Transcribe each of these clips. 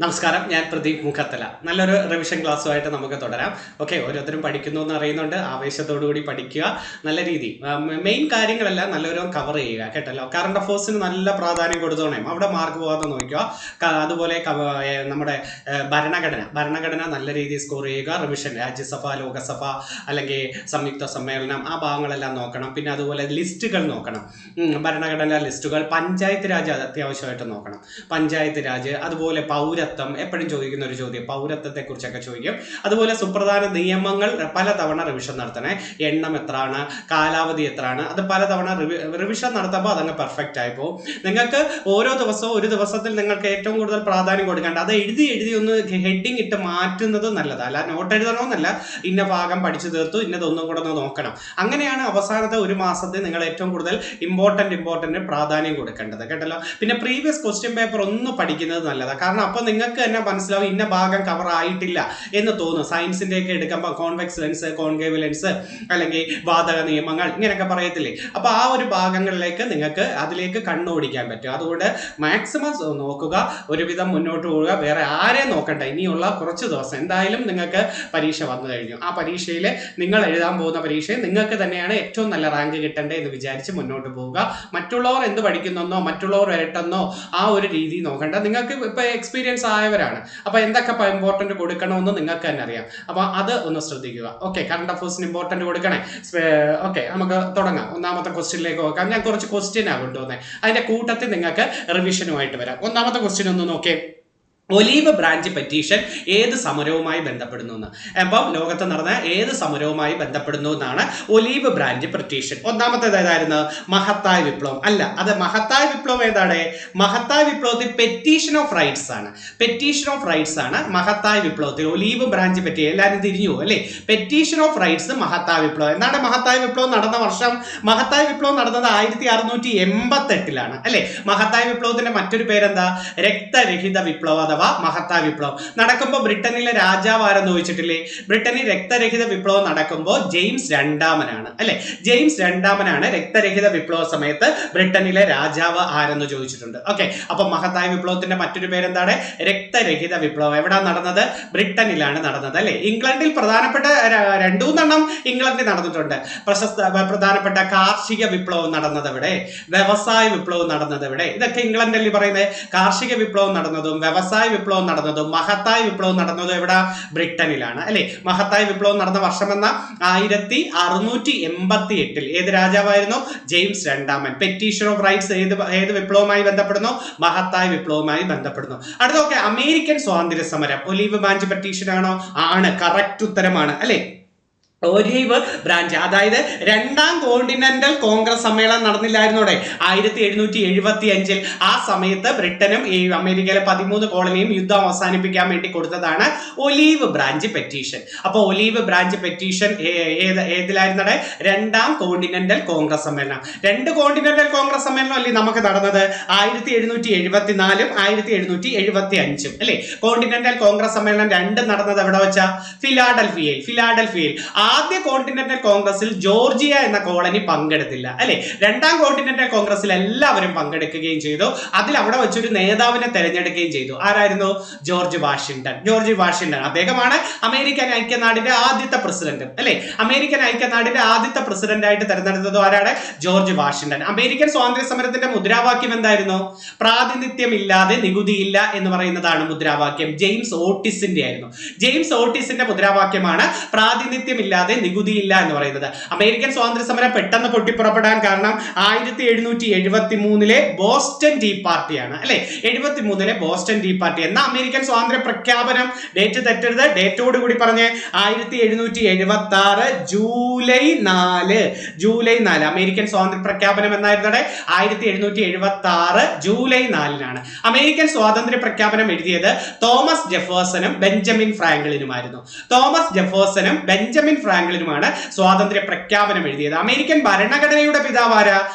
നമസ്കാരം, ഞാൻ പ്രദീപ് മുഖത്തല. നല്ലൊരു റിവിഷൻ ക്ലാസ്സുമായിട്ട് നമുക്ക് തുടരാം. ഓക്കെ, ഓരോരുത്തരും പഠിക്കുന്നു എന്ന് അറിയുന്നുണ്ട്. ആവേശത്തോടുകൂടി പഠിക്കുക, നല്ല രീതി. മെയിൻ കാര്യങ്ങളെല്ലാം നല്ലൊരു കവർ ചെയ്യുക കേട്ടല്ലോ. കറണ്ട് അഫേഴ്സിന് നല്ല പ്രാധാന്യം കൊടുത്തോണേ, അവിടെ മാർക്ക് പോകാതെ നോക്കുക. അതുപോലെ നമ്മുടെ ഭരണഘടന നല്ല രീതിയിൽ സ്കോർ ചെയ്യുക. റിവിഷൻ രാജ്യസഭ, ലോകസഭ അല്ലെങ്കിൽ സംയുക്ത സമ്മേളനം, ആ ഭാഗങ്ങളെല്ലാം നോക്കണം. പിന്നെ അതുപോലെ ലിസ്റ്റുകൾ നോക്കണം, ഭരണഘടനാ ലിസ്റ്റുകൾ. പഞ്ചായത്ത് രാജ് അത്യാവശ്യമായിട്ട് നോക്കണം. പഞ്ചായത്ത് രാജ്, അതുപോലെ പൗരത്വം എപ്പോഴും ചോദിക്കുന്ന ഒരു ചോദ്യം, പൗരത്വത്തെ കുറിച്ചൊക്കെ ചോദിക്കും. അതുപോലെ സുപ്രധാന നിയമങ്ങൾ പലതവണ റിവിഷൻ നടത്തണേ. എണ്ണം എത്രയാണ്, കാലാവധി എത്രയാണ്, അത് പലതവണ റിവിഷൻ നടത്തുമ്പോൾ അതങ്ങ് പെർഫെക്റ്റ് ആയി പോകും. നിങ്ങൾക്ക് ഓരോ ദിവസവും ഒരു ദിവസത്തിൽ നിങ്ങൾക്ക് ഏറ്റവും കൂടുതൽ പ്രാധാന്യം കൊടുക്കേണ്ട അത് എഴുതി ഒന്ന് ഹെഡിങ് ഇട്ട് മാറ്റുന്നത് നല്ലതാണ്. അല്ല നോട്ട് എഴുതണമെന്നല്ല, ഇന്ന ഭാഗം പഠിച്ചു തീർത്തു, ഇന്നതൊന്നും കൂടെ ഒന്ന് നോക്കണം. അങ്ങനെയാണ് അവസാനത്തെ ഒരു മാസത്തിൽ നിങ്ങൾ ഏറ്റവും കൂടുതൽ ഇമ്പോർട്ടൻറ്റ് പ്രാധാന്യം കൊടുക്കേണ്ടത് കേട്ടല്ലോ. പിന്നെ പ്രീവിയസ് ക്വസ്റ്റ്യൻ പേപ്പർ ഒന്ന് പഠിക്കുന്നത് നല്ലതാണ്. കാരണം അപ്പോൾ നിങ്ങൾക്ക് തന്നെ മനസ്സിലാവും ഇന്ന ഭാഗം കവർ ആയിട്ടില്ല എന്ന് തോന്നും. സയൻസിന്റെ ഒക്കെ എടുക്കുമ്പോൾ കോൺവെക്സ് ലെൻസ്, കോൺകേവ് ലെൻസ്, അല്ലെങ്കിൽ വാതക നിയമങ്ങൾ ഇങ്ങനെയൊക്കെ പറയത്തില്ലേ. അപ്പോൾ ആ ഒരു ഭാഗങ്ങളിലേക്ക് നിങ്ങൾക്ക് അതിലേക്ക് കണ്ണോടിക്കാൻ പറ്റും. അതുകൊണ്ട് മാക്സിമം നോക്കുക, ഒരുവിധം മുന്നോട്ട് പോവുക. വേറെ ആരെയും നോക്കണ്ട. ഇനിയുള്ള കുറച്ച് ദിവസം എന്തായാലും നിങ്ങൾക്ക് പരീക്ഷ വന്നു കഴിഞ്ഞു. ആ പരീക്ഷയിൽ നിങ്ങൾ എഴുതാൻ പോകുന്ന പരീക്ഷയിൽ നിങ്ങൾക്ക് തന്നെയാണ് ഏറ്റവും നല്ല റാങ്ക് കിട്ടേണ്ടത് എന്ന് വിചാരിച്ച് മുന്നോട്ട് പോവുക. മറ്റുള്ളവർ എന്ത് പഠിക്കുന്നെന്നോ മറ്റുള്ളവർ വരട്ടെന്നോ ആ ഒരു രീതി നോക്കണ്ട. നിങ്ങൾക്ക് ഇപ്പൊ എക്സ്പീരിയൻസ് ആയവരാണ്, അപ്പൊ എന്തൊക്കെ ഇമ്പോർട്ടന്റ് കൊടുക്കണമെന്ന് നിങ്ങൾക്ക് തന്നെ അറിയാം. അപ്പൊ അത് ഒന്ന് ശ്രദ്ധിക്കുക. ഓക്കെ, കറണ്ട് അഫേഴ്സിന് ഇമ്പോർട്ടന്റ് കൊടുക്കണേ. ഓക്കെ, നമുക്ക് തുടങ്ങാം. ഒന്നാമത്തെ ക്വസ്റ്റ്യനിലേക്ക് നോക്കാം. ഞാൻ കുറച്ച് ക്വസ്റ്റ്യനാണ് കൊണ്ടുവന്നത്, അതിന്റെ കൂട്ടത്തിൽ നിങ്ങൾക്ക് റിവിഷനുമായിട്ട് വരാം. ഒന്നാമത്തെ ക്വസ്റ്റ്യൻ ഒന്ന് നോക്കേ. ഒലീവ് ബ്രാഞ്ച് പെറ്റീഷൻ ഏത് സമരവുമായി ബന്ധപ്പെടുന്നു എന്ന്. അപ്പം ലോകത്ത് നടന്ന ഏത് സമരവുമായി ബന്ധപ്പെടുന്നു എന്നാണ് ഒലീവ് ബ്രാഞ്ച് പെറ്റീഷൻ. ഒന്നാമത്തേത് ഏതായിരുന്നു? മഹത്തായ വിപ്ലവം. അല്ല, അത് മഹത്തായ വിപ്ലവം ഏതാണ്? മഹത്തായ വിപ്ലവത്തിൽ പെറ്റീഷൻ ഓഫ് റൈറ്റ്സ് ആണ്. പെറ്റീഷൻ ഓഫ് റൈറ്റ്സ് ആണ് മഹത്തായ വിപ്ലവത്തിൽ. ഒലീവ് ബ്രാഞ്ച് പെറ്റി എല്ലാവരും തിരിഞ്ഞു അല്ലേ? പെറ്റീഷൻ ഓഫ് റൈറ്റ്സ് മഹത്തായ വിപ്ലവം. എന്താണ് മഹത്തായ വിപ്ലവം നടന്ന വർഷം? മഹത്തായ വിപ്ലവം നടന്നത് 1688 അല്ലെ? മഹത്തായ വിപ്ലവത്തിന്റെ മറ്റൊരു പേരെന്താ? രക്തരഹിത വിപ്ലവം, മഹത്തായ വിപ്ലവം. നടക്കുമ്പോൾ ബ്രിട്ടനിലെ രാജാവ് ആരെന്ന് ചോദിച്ചിട്ടില്ലേ? ബ്രിട്ടനിൽ രക്തരഹിത വിപ്ലവം നടക്കുമ്പോൾ ജെയിംസ് രണ്ടാമനാണ് അല്ലെ? ജെയിംസ് രണ്ടാമനാണ് രക്തരഹിത വിപ്ലവ സമയത്ത് ബ്രിട്ടനിലെ രാജാവ് ആരെന്ന് ചോദിച്ചിട്ടുണ്ട്. ഓക്കെ, അപ്പൊ മഹത്തായ വിപ്ലവത്തിന്റെ മറ്റൊരു പേരെന്താണ്? രക്തരഹിത വിപ്ലവം. എവിടെ നടന്നത്? ബ്രിട്ടനിലാണ് നടന്നത് അല്ലെ? ഇംഗ്ലണ്ടിൽ പ്രധാനപ്പെട്ട രണ്ടൂന്നെണ്ണം ഇംഗ്ലണ്ടിൽ നടന്നിട്ടുണ്ട്. പ്രധാനപ്പെട്ട കാർഷിക വിപ്ലവം നടന്നത് എവിടെ? വ്യവസായ വിപ്ലവം നടന്നത് എവിടെ? ഇതൊക്കെ ഇംഗ്ലണ്ടിൽ പറയുന്നത്. കാർഷിക വിപ്ലവം നടന്നതും വ്യവസായ വിപ്ലവം നടന്നതും മഹത്തായ വിപ്ലവം നടന്നതും എവിടെ? ബ്രിട്ടനിലാണ് അല്ലെ? മഹത്തായ വിപ്ലവം നടന്ന വർഷം എന്ന 1688. ഏത് രാജാവായിരുന്നു? ജെയിംസ് രണ്ടാമൻ. പെറ്റീഷൻ ഓഫ് റൈറ്റ്സ് ഏത് വിപ്ലവവുമായി ബന്ധപ്പെടുന്നു? മഹത്തായ വിപ്ലവവുമായി ബന്ധപ്പെടുന്നു. അടുത്തൊക്കെ അമേരിക്കൻ സ്വാതന്ത്ര്യ സമരം ഒലീവ് ബ്രാഞ്ച് പെറ്റീഷൻ ആണോ? ആണ്, കറക്റ്റ് ഉത്തരമാണ് അല്ലെ? ഒലീവ് ബ്രാഞ്ച്, അതായത് രണ്ടാം കോണ്ടിനെന്റൽ കോൺഗ്രസ് സമ്മേളനം നടന്നില്ലായിരുന്നോടെ 1775. ആ സമയത്ത് ബ്രിട്ടനും ഈ അമേരിക്കയിലെ 13 കോളനിയും യുദ്ധം അവസാനിപ്പിക്കാൻ വേണ്ടി കൊടുത്തതാണ് ഒലീവ് ബ്രാഞ്ച് പെറ്റീഷൻ. അപ്പൊ ഒലീവ് ബ്രാഞ്ച് പെറ്റീഷൻ ഏതിലായിരുന്നടെ? രണ്ടാം കോണ്ടിനെന്റൽ കോൺഗ്രസ് സമ്മേളനം. രണ്ട് കോണ്ടിനെന്റൽ കോൺഗ്രസ് സമ്മേളനം അല്ലേ നമുക്ക് നടന്നത്? 1774 1775 അല്ലെ? കോണ്ടിനെന്റൽ കോൺഗ്രസ് സമ്മേളനം രണ്ട് നടന്നത് എവിടെ വെച്ചാ? ഫിലാഡൽഫിയയിൽ. ആദ്യ കോണ്ടിനെന്റൽ കോൺഗ്രസിൽ ജോർജിയ എന്ന കോളനി പങ്കെടുത്തില്ല അല്ലെ? രണ്ടാം കോണ്ടിനെന്റൽ കോൺഗ്രസിൽ എല്ലാവരും പങ്കെടുക്കുകയും ചെയ്തു. അതിൽ അവിടെ വെച്ചൊരു നേതാവിനെ തെരഞ്ഞെടുക്കുകയും ചെയ്തു. ആരായിരുന്നു? George Washington. അദ്ദേഹമാണ് അമേരിക്കൻ ഐക്യനാടിന്റെ ആദ്യത്തെ പ്രസിഡന്റ് അല്ലെ? അമേരിക്കൻ ഐക്യനാടിന്റെ ആദ്യത്തെ പ്രസിഡന്റ് ആയിട്ട് തെരഞ്ഞെടുത്തത് ആരാണ്? George Washington. അമേരിക്കൻ സ്വാതന്ത്ര്യ സമരത്തിന്റെ മുദ്രാവാക്യം എന്തായിരുന്നു? പ്രാതിനിധ്യമില്ലാതെ നികുതിയില്ല എന്ന് പറയുന്നതാണ് മുദ്രാവാക്യം. ജെയിംസ് ഓട്ടിസിന്റെ ആയിരുന്നു. ജെയിംസ് ഓട്ടിസിന്റെ മുദ്രാവാക്യമാണ് പ്രാതിനിധ്യമില്ലാതെ നികുതിയില്ല എന്ന് പറയുന്നത്. അമേരിക്കൻ സ്വാതന്ത്ര്യ സമരം പെട്ടെന്ന് പൊട്ടിപ്പുറപ്പെടാൻ കാരണം 1773 ബോസ്റ്റൺ ടീ പാർട്ടിയാണ് അല്ലെ? 73 ബോസ്റ്റൺ ടീ പാർട്ടി എന്ന അമേരിക്കൻ സ്വാതന്ത്ര്യ പ്രഖ്യാപനം. ഡേറ്റ് തെറ്റരുത്, ഡേറ്റോട് കൂടി പറഞ്ഞ് 1776 ജൂലൈ 4 അമേരിക്കൻ സ്വാതന്ത്ര്യ പ്രഖ്യാപനം എന്നായിരുന്നത് 1776 ജൂലൈ 4 അമേരിക്കൻ സ്വാതന്ത്ര്യ പ്രഖ്യാപനം എഴുതിയത് തോമസ് ജെഫേഴ്സണും ബെഞ്ചമിൻ ഫ്രാങ്ക്ലിനുമായിരുന്നു. തോമസ് ജെഫേഴ്സണും ബെഞ്ചമിൻ ഫ്രാങ്ക്ലിനുമാണ് സ്വാതന്ത്ര്യ പ്രഖ്യാപനം എഴുതിയത്. അമേരിക്കൻ ഭരണഘടനയുടെ പിതാവാര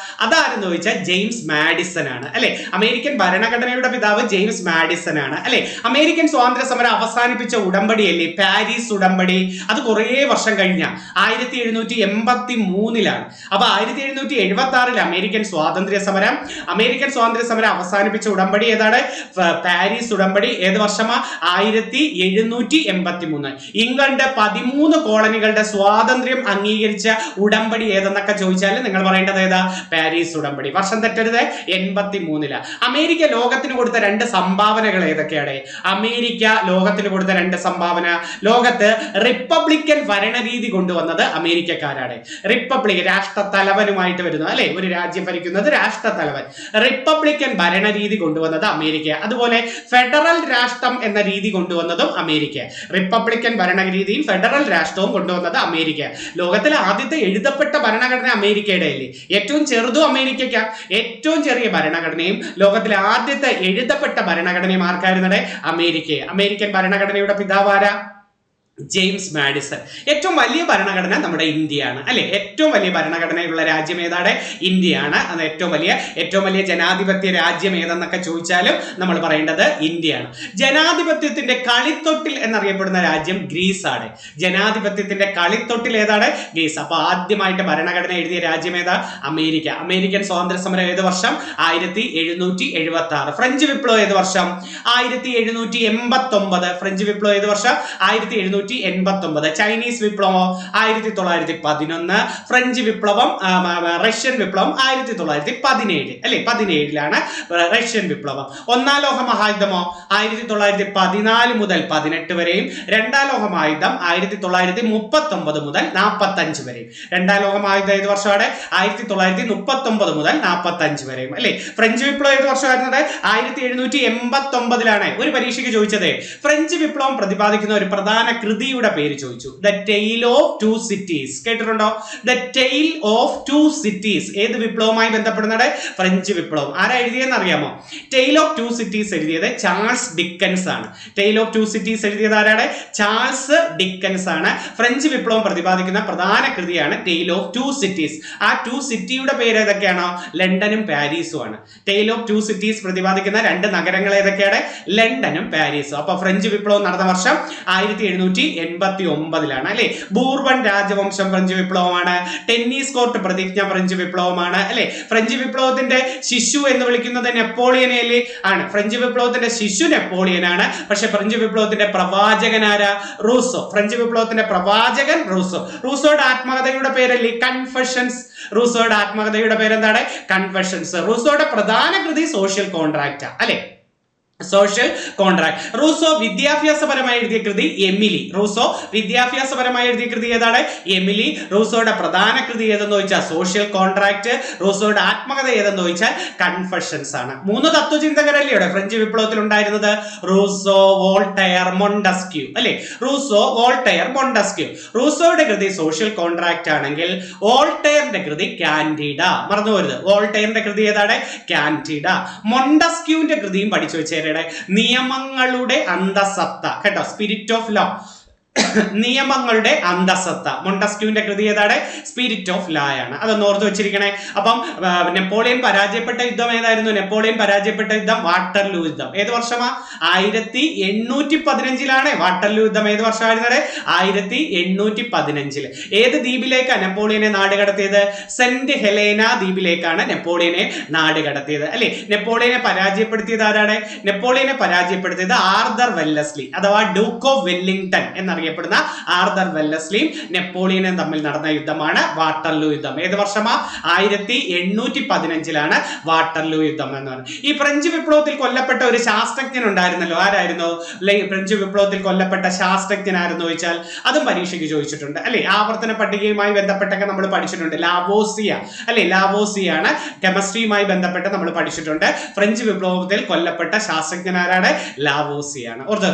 അതാരെന്ന് ചോദിച്ചാൽ ജെയിംസ് മാഡിസൺ ആണ് അല്ലെ. അമേരിക്കൻ ഭരണഘടനയുടെ പിതാവ് ജെയിംസ് മാഡിസൺ ആണ് അല്ലെ. അമേരിക്കൻ സ്വാതന്ത്ര്യ സമരം അവസാനിപ്പിച്ച ഉടമ്പടിയല്ലേ പാരീസ് ഉടമ്പടി. അത് കുറേ വർഷം കഴിഞ്ഞ 1783 അപ്പൊ 1776 അമേരിക്കൻ സ്വാതന്ത്ര്യ സമരം അവസാനിപ്പിച്ച ഉടമ്പടി ഏതാണ്? പാരീസ് ഉടമ്പടി. ഏത് വർഷമാ? 1783. ഇംഗ്ലണ്ട് 13 കോളനികളുടെ സ്വാതന്ത്ര്യം അംഗീകരിച്ച ഉടമ്പടി ഏതെന്നൊക്കെ ചോദിച്ചാൽ നിങ്ങൾ പറയേണ്ടത് ഏതാ? പാരീസ് ഉടമ്പടി. വർഷം തെറ്റരുത്. 83. അമേരിക്ക ലോകത്തിന് കൊടുത്ത 2 സംഭാവനകൾ ഏതൊക്കെയാണ്? അമേരിക്ക ലോകത്തിന് കൊടുത്ത 2 സംഭാവന, ലോകത്ത് റിപ്പബ്ലിക്കൻ ഭരണരീതി കൊണ്ടുവന്നത് അമേരിക്കക്കാരാണ്. റിപ്പബ്ലിക് രാഷ്ട്രത്തലവനുമായിട്ട് വരുന്നു അല്ലെ. ഒരു രാജ്യം ഭരിക്കുന്നത് രാഷ്ട്രത്തലവൻ. റിപ്പബ്ലിക്കൻ ഭരണരീതി കൊണ്ടുവന്നത് അമേരിക്ക. അതുപോലെ ഫെഡറൽ രാഷ്ട്രം എന്ന രീതി കൊണ്ടുവന്നതും അമേരിക്ക. റിപ്പബ്ലിക്കൻ ഭരണരീതിയും ഫെഡറൽ രാഷ്ട്രവും കൊണ്ടുവന്നത് അമേരിക്ക. ലോകത്തിലെ ആദ്യത്തെ എഴുതപ്പെട്ട ഭരണഘടന അമേരിക്കയുടെ അല്ലേ. ഏറ്റവും ചെറുതും അമേരിക്കയ്ക്ക്. ഏറ്റവും ചെറിയ ഭരണഘടനയും ലോകത്തിലെ ആദ്യത്തെ എഴുതപ്പെട്ട ഭരണഘടനയും ആർക്കായിരുന്നത്? അമേരിക്ക. അമേരിക്കൻ ഭരണഘടനയുടെ പിതാവാര? James Madison. ഏറ്റവും വലിയ ഭരണഘടന നമ്മുടെ ഇന്ത്യയാണ് അല്ലെ. ഏറ്റവും വലിയ ഭരണഘടനയുള്ള രാജ്യം ഏതാണ്? ഇന്ത്യയാണ്. അത് ഏറ്റവും വലിയ ജനാധിപത്യ രാജ്യം ഏതെന്നൊക്കെ ചോദിച്ചാലും നമ്മൾ പറയേണ്ടത് ഇന്ത്യയാണ്. ജനാധിപത്യത്തിന്റെ കളിത്തൊട്ടിൽ എന്നറിയപ്പെടുന്ന രാജ്യം ഗ്രീസ് ആണ്. ജനാധിപത്യത്തിന്റെ കളിത്തൊട്ടിൽ ഏതാണ്? ഗ്രീസ്. അപ്പൊ ആദ്യമായിട്ട് ഭരണഘടന എഴുതിയ രാജ്യം ഏതാ? അമേരിക്ക. അമേരിക്കൻ സ്വാതന്ത്ര്യ സമരം ഏത് വർഷം? 1776. ഫ്രഞ്ച് വിപ്ലവം ഏത് വർഷം? 1789. ഫ്രഞ്ച് വിപ്ലവം ഏത് വർഷം? 1789. ചൈനീസ് വിപ്ലവം 1911. ഫ്രഞ്ച് വിപ്ലവം റഷ്യൻ വിപ്ലവം 1917 അല്ലെ. 17 റഷ്യൻ വിപ്ലവം. ഒന്നാം ലോക മഹായുദ്ധമോ 1914 മുതൽ 18 വരെയും. രണ്ടാം ലോക മഹായുദ്ധം 1939 മുതൽ 45 വരെയും. രണ്ടാം ലോക മഹായുദ്ധം ഏത് വർഷമാണ്? 1939 മുതൽ 45 വരെയും അല്ലെ. ഫ്രഞ്ച് വിപ്ലവം ഏത് വർഷമായിരുന്നത്? 1789. ഒരു പരീക്ഷയ്ക്ക് ചോദിച്ചത് ഫ്രഞ്ച് വിപ്ലവം പ്രതിപാദിക്കുന്ന ഒരു പ്രധാന കൃതിയുടെ പേര് ചോദിച്ചു. The tale of 2 cities. കേട്ടിട്ടുണ്ടോ? The tale of 2 cities. ഏത് വിപ്ലവവുമായി ബന്ധപ്പെടുന്നത്? ഫ്രഞ്ച് വിപ്ലവം. ആരാ എഴുതിയെന്ന് അറിയാമോ? ടെയിൽ ഓഫ് 2 സിറ്റീസ് എഴുതിയത് ചാൾസ് ഡിക്കൻസ് ആണ്. ടെയിൽ ഓഫ് 2 സിറ്റീസ് എഴുതിയത് ആരാണ്? ചാൾസ് ഡിക്കൻസ് ആണ്. ഫ്രഞ്ച് വിപ്ലവം പ്രതിപാദിക്കുന്ന പ്രധാന കൃതിയാണ് ടെയിൽ ഓഫ് 2 സിറ്റീസ്. ആ 2 സിറ്റിയുടെ പേര് ഏതൊക്കെയാണോ? ലണ്ടനും പാരീസും ആണ്. ടെയിൽ ഓഫ് 2 സിറ്റീസ് പ്രതിപാദിക്കുന്ന 2 നഗരങ്ങൾ ഏതൊക്കെയാണ്? ലണ്ടനും പാരീസും. അപ്പൊ ഫ്രഞ്ച് വിപ്ലവം നടന്ന വർഷം 1789 അല്ലെ. ബൂർബൺ രാജവംശം ഫ്രഞ്ച് വിപ്ലവമാണ്. ടെന്നീസ് കോർട്ട് പ്രതിജ്ഞ ഫ്രഞ്ച് വിപ്ലവമാണ് അല്ലെ. ഫ്രഞ്ച് വിപ്ലവത്തിന്റെ ശിശു എന്ന് വിളിക്കുന്നത് നെപ്പോളിയനെ അല്ലേ ആണ്. ഫ്രഞ്ച് വിപ്ലവത്തിന്റെ ശിശു നെപ്പോളിയൻ ആണ്. പക്ഷെ ഫ്രഞ്ച് വിപ്ലവത്തിന്റെ പ്രവാചകൻ ആരാ? റൂസോ. ഫ്രഞ്ച് വിപ്ലവത്തിന്റെ പ്രവാചകൻ റൂസോ. റൂസോയുടെ ആത്മകഥയുടെ പേരല്ലേ കൺഫെഷൻസ്. റൂസോയുടെ ആത്മകഥയുടെ പേരെന്താണ്? കൺഫെഷൻസ്. റൂസോയുടെ പ്രധാന കൃതി സോഷ്യൽ കോൺട്രാക്റ്റ് അല്ലെ. Social contract. റൂസോ വിദ്യാഭ്യാസപരമായി എഴുതിയ കൃതി എമിലി. റൂസോ വിദ്യാഭ്യാസപരമായി എഴുതിയ കൃതി ഏതാണ്? എമിലി. റൂസോയുടെ പ്രധാന കൃതി ഏതെന്ന് ചോദിച്ചാൽ സോഷ്യൽ കോൺട്രാക്ട്. റൂസോയുടെ ആത്മകഥ ഏതെന്ന് ചോദിച്ചാൽ കൺഫെഷൻസ് ആണ്. 3 തത്വചിന്തകരല്ലേ ഇവിടെ ഫ്രഞ്ച് വിപ്ലവത്തിൽ ഉണ്ടായിരുന്നത്? റൂസോ, വോൾട്ടയർ, മൊണ്ടസ്ക്യൂ അല്ലെ. Rousseau, Voltaire, Montesquieu. റൂസോയുടെ കൃതി സോഷ്യൽ കോൺട്രാക്ട് ആണെങ്കിൽ വോൾട്ടയറിന്റെ കൃതി കാൻഡിഡ. മറന്നുപോരുത്. വോൾട്ടയറിന്റെ കൃതി ഏതാണ്? കാൻഡിഡ. മൊണ്ടസ്ക്യൂവിന്റെ കൃതിയും പഠിച്ചു വെച്ചേരെ. നിയമങ്ങളുടെ അന്തസത്ത. കേട്ടോ, സ്പിരിറ്റ് ഓഫ് ലോ. നിയമങ്ങളുടെ അന്തസത്ത. മൊണ്ടസ്ക്യൂവിന്റെ കൃതി ഏതാണ്? സ്പിരിറ്റ് ഓഫ് ലോ ആണ്. അതൊന്ന് ഓർത്ത് വെച്ചിരിക്കണേ. അപ്പം നെപ്പോളിയൻ പരാജയപ്പെട്ട യുദ്ധം ഏതായിരുന്നു? നെപ്പോളിയൻ പരാജയപ്പെട്ട യുദ്ധം വാട്ടർലൂ യുദ്ധം. ഏത് വർഷമാ? 1815 വാട്ടർലൂ യുദ്ധം. ഏത് വർഷമായിരുന്നത്? 1815. ഏത് ദ്വീപിലേക്കാണ് നെപ്പോളിയനെ നാട് കടത്തിയത്? സെന്റ് ഹെലേന ദ്വീപിലേക്കാണ് നെപ്പോളിയനെ നാട് കടത്തിയത് അല്ലെ. നെപ്പോളിയനെ പരാജയപ്പെടുത്തിയത് ആരാണ്? നെപ്പോളിയനെ പരാജയപ്പെടുത്തിയത് ആർതർ വെല്ലസ്ലി അഥവാ ഡ്യൂക്ക് ഓഫ് വെല്ലിംഗ്ടൺ എന്നറിയപ്പെടുന്ന ആർതർ വെല്ലസ്ലിയും നെപ്പോളിയനും തമ്മിൽ നടന്ന യുദ്ധമാണ് വാട്ടർലൂ യുദ്ധം. ഏത് വർഷമാ? 1815 വാട്ടർലൂ യുദ്ധം എന്ന് പറയുന്നത്. ഈ ഫ്രഞ്ച് വിപ്ലവത്തിൽ കൊല്ലപ്പെട്ട ഒരു ശാസ്ത്രജ്ഞൻ ഉണ്ടായിരുന്നല്ലോ. ആരായിരുന്നു? ഫ്രഞ്ച് വിപ്ലവത്തിൽ കൊല്ലപ്പെട്ട ശാസ്ത്രജ്ഞനായിരുന്നു ചോദിച്ചാൽ അതും പരീക്ഷയ്ക്ക് ചോദിച്ചിട്ടുണ്ട് അല്ലെ. ആവർത്തന പട്ടികയുമായി ബന്ധപ്പെട്ടൊക്കെ നമ്മൾ പഠിച്ചിട്ടുണ്ട്. ലാവോസിയ അല്ലെ. ലാവോസിയാണ്. കെമിസ്ട്രിയുമായി ബന്ധപ്പെട്ട് നമ്മൾ പഠിച്ചിട്ടുണ്ട്. ഫ്രഞ്ച് വിപ്ലവത്തിൽ കൊല്ലപ്പെട്ട ശാസ്ത്രജ്ഞനാരാണ്? ലാവോസിയാണ്. ഓർത്ത്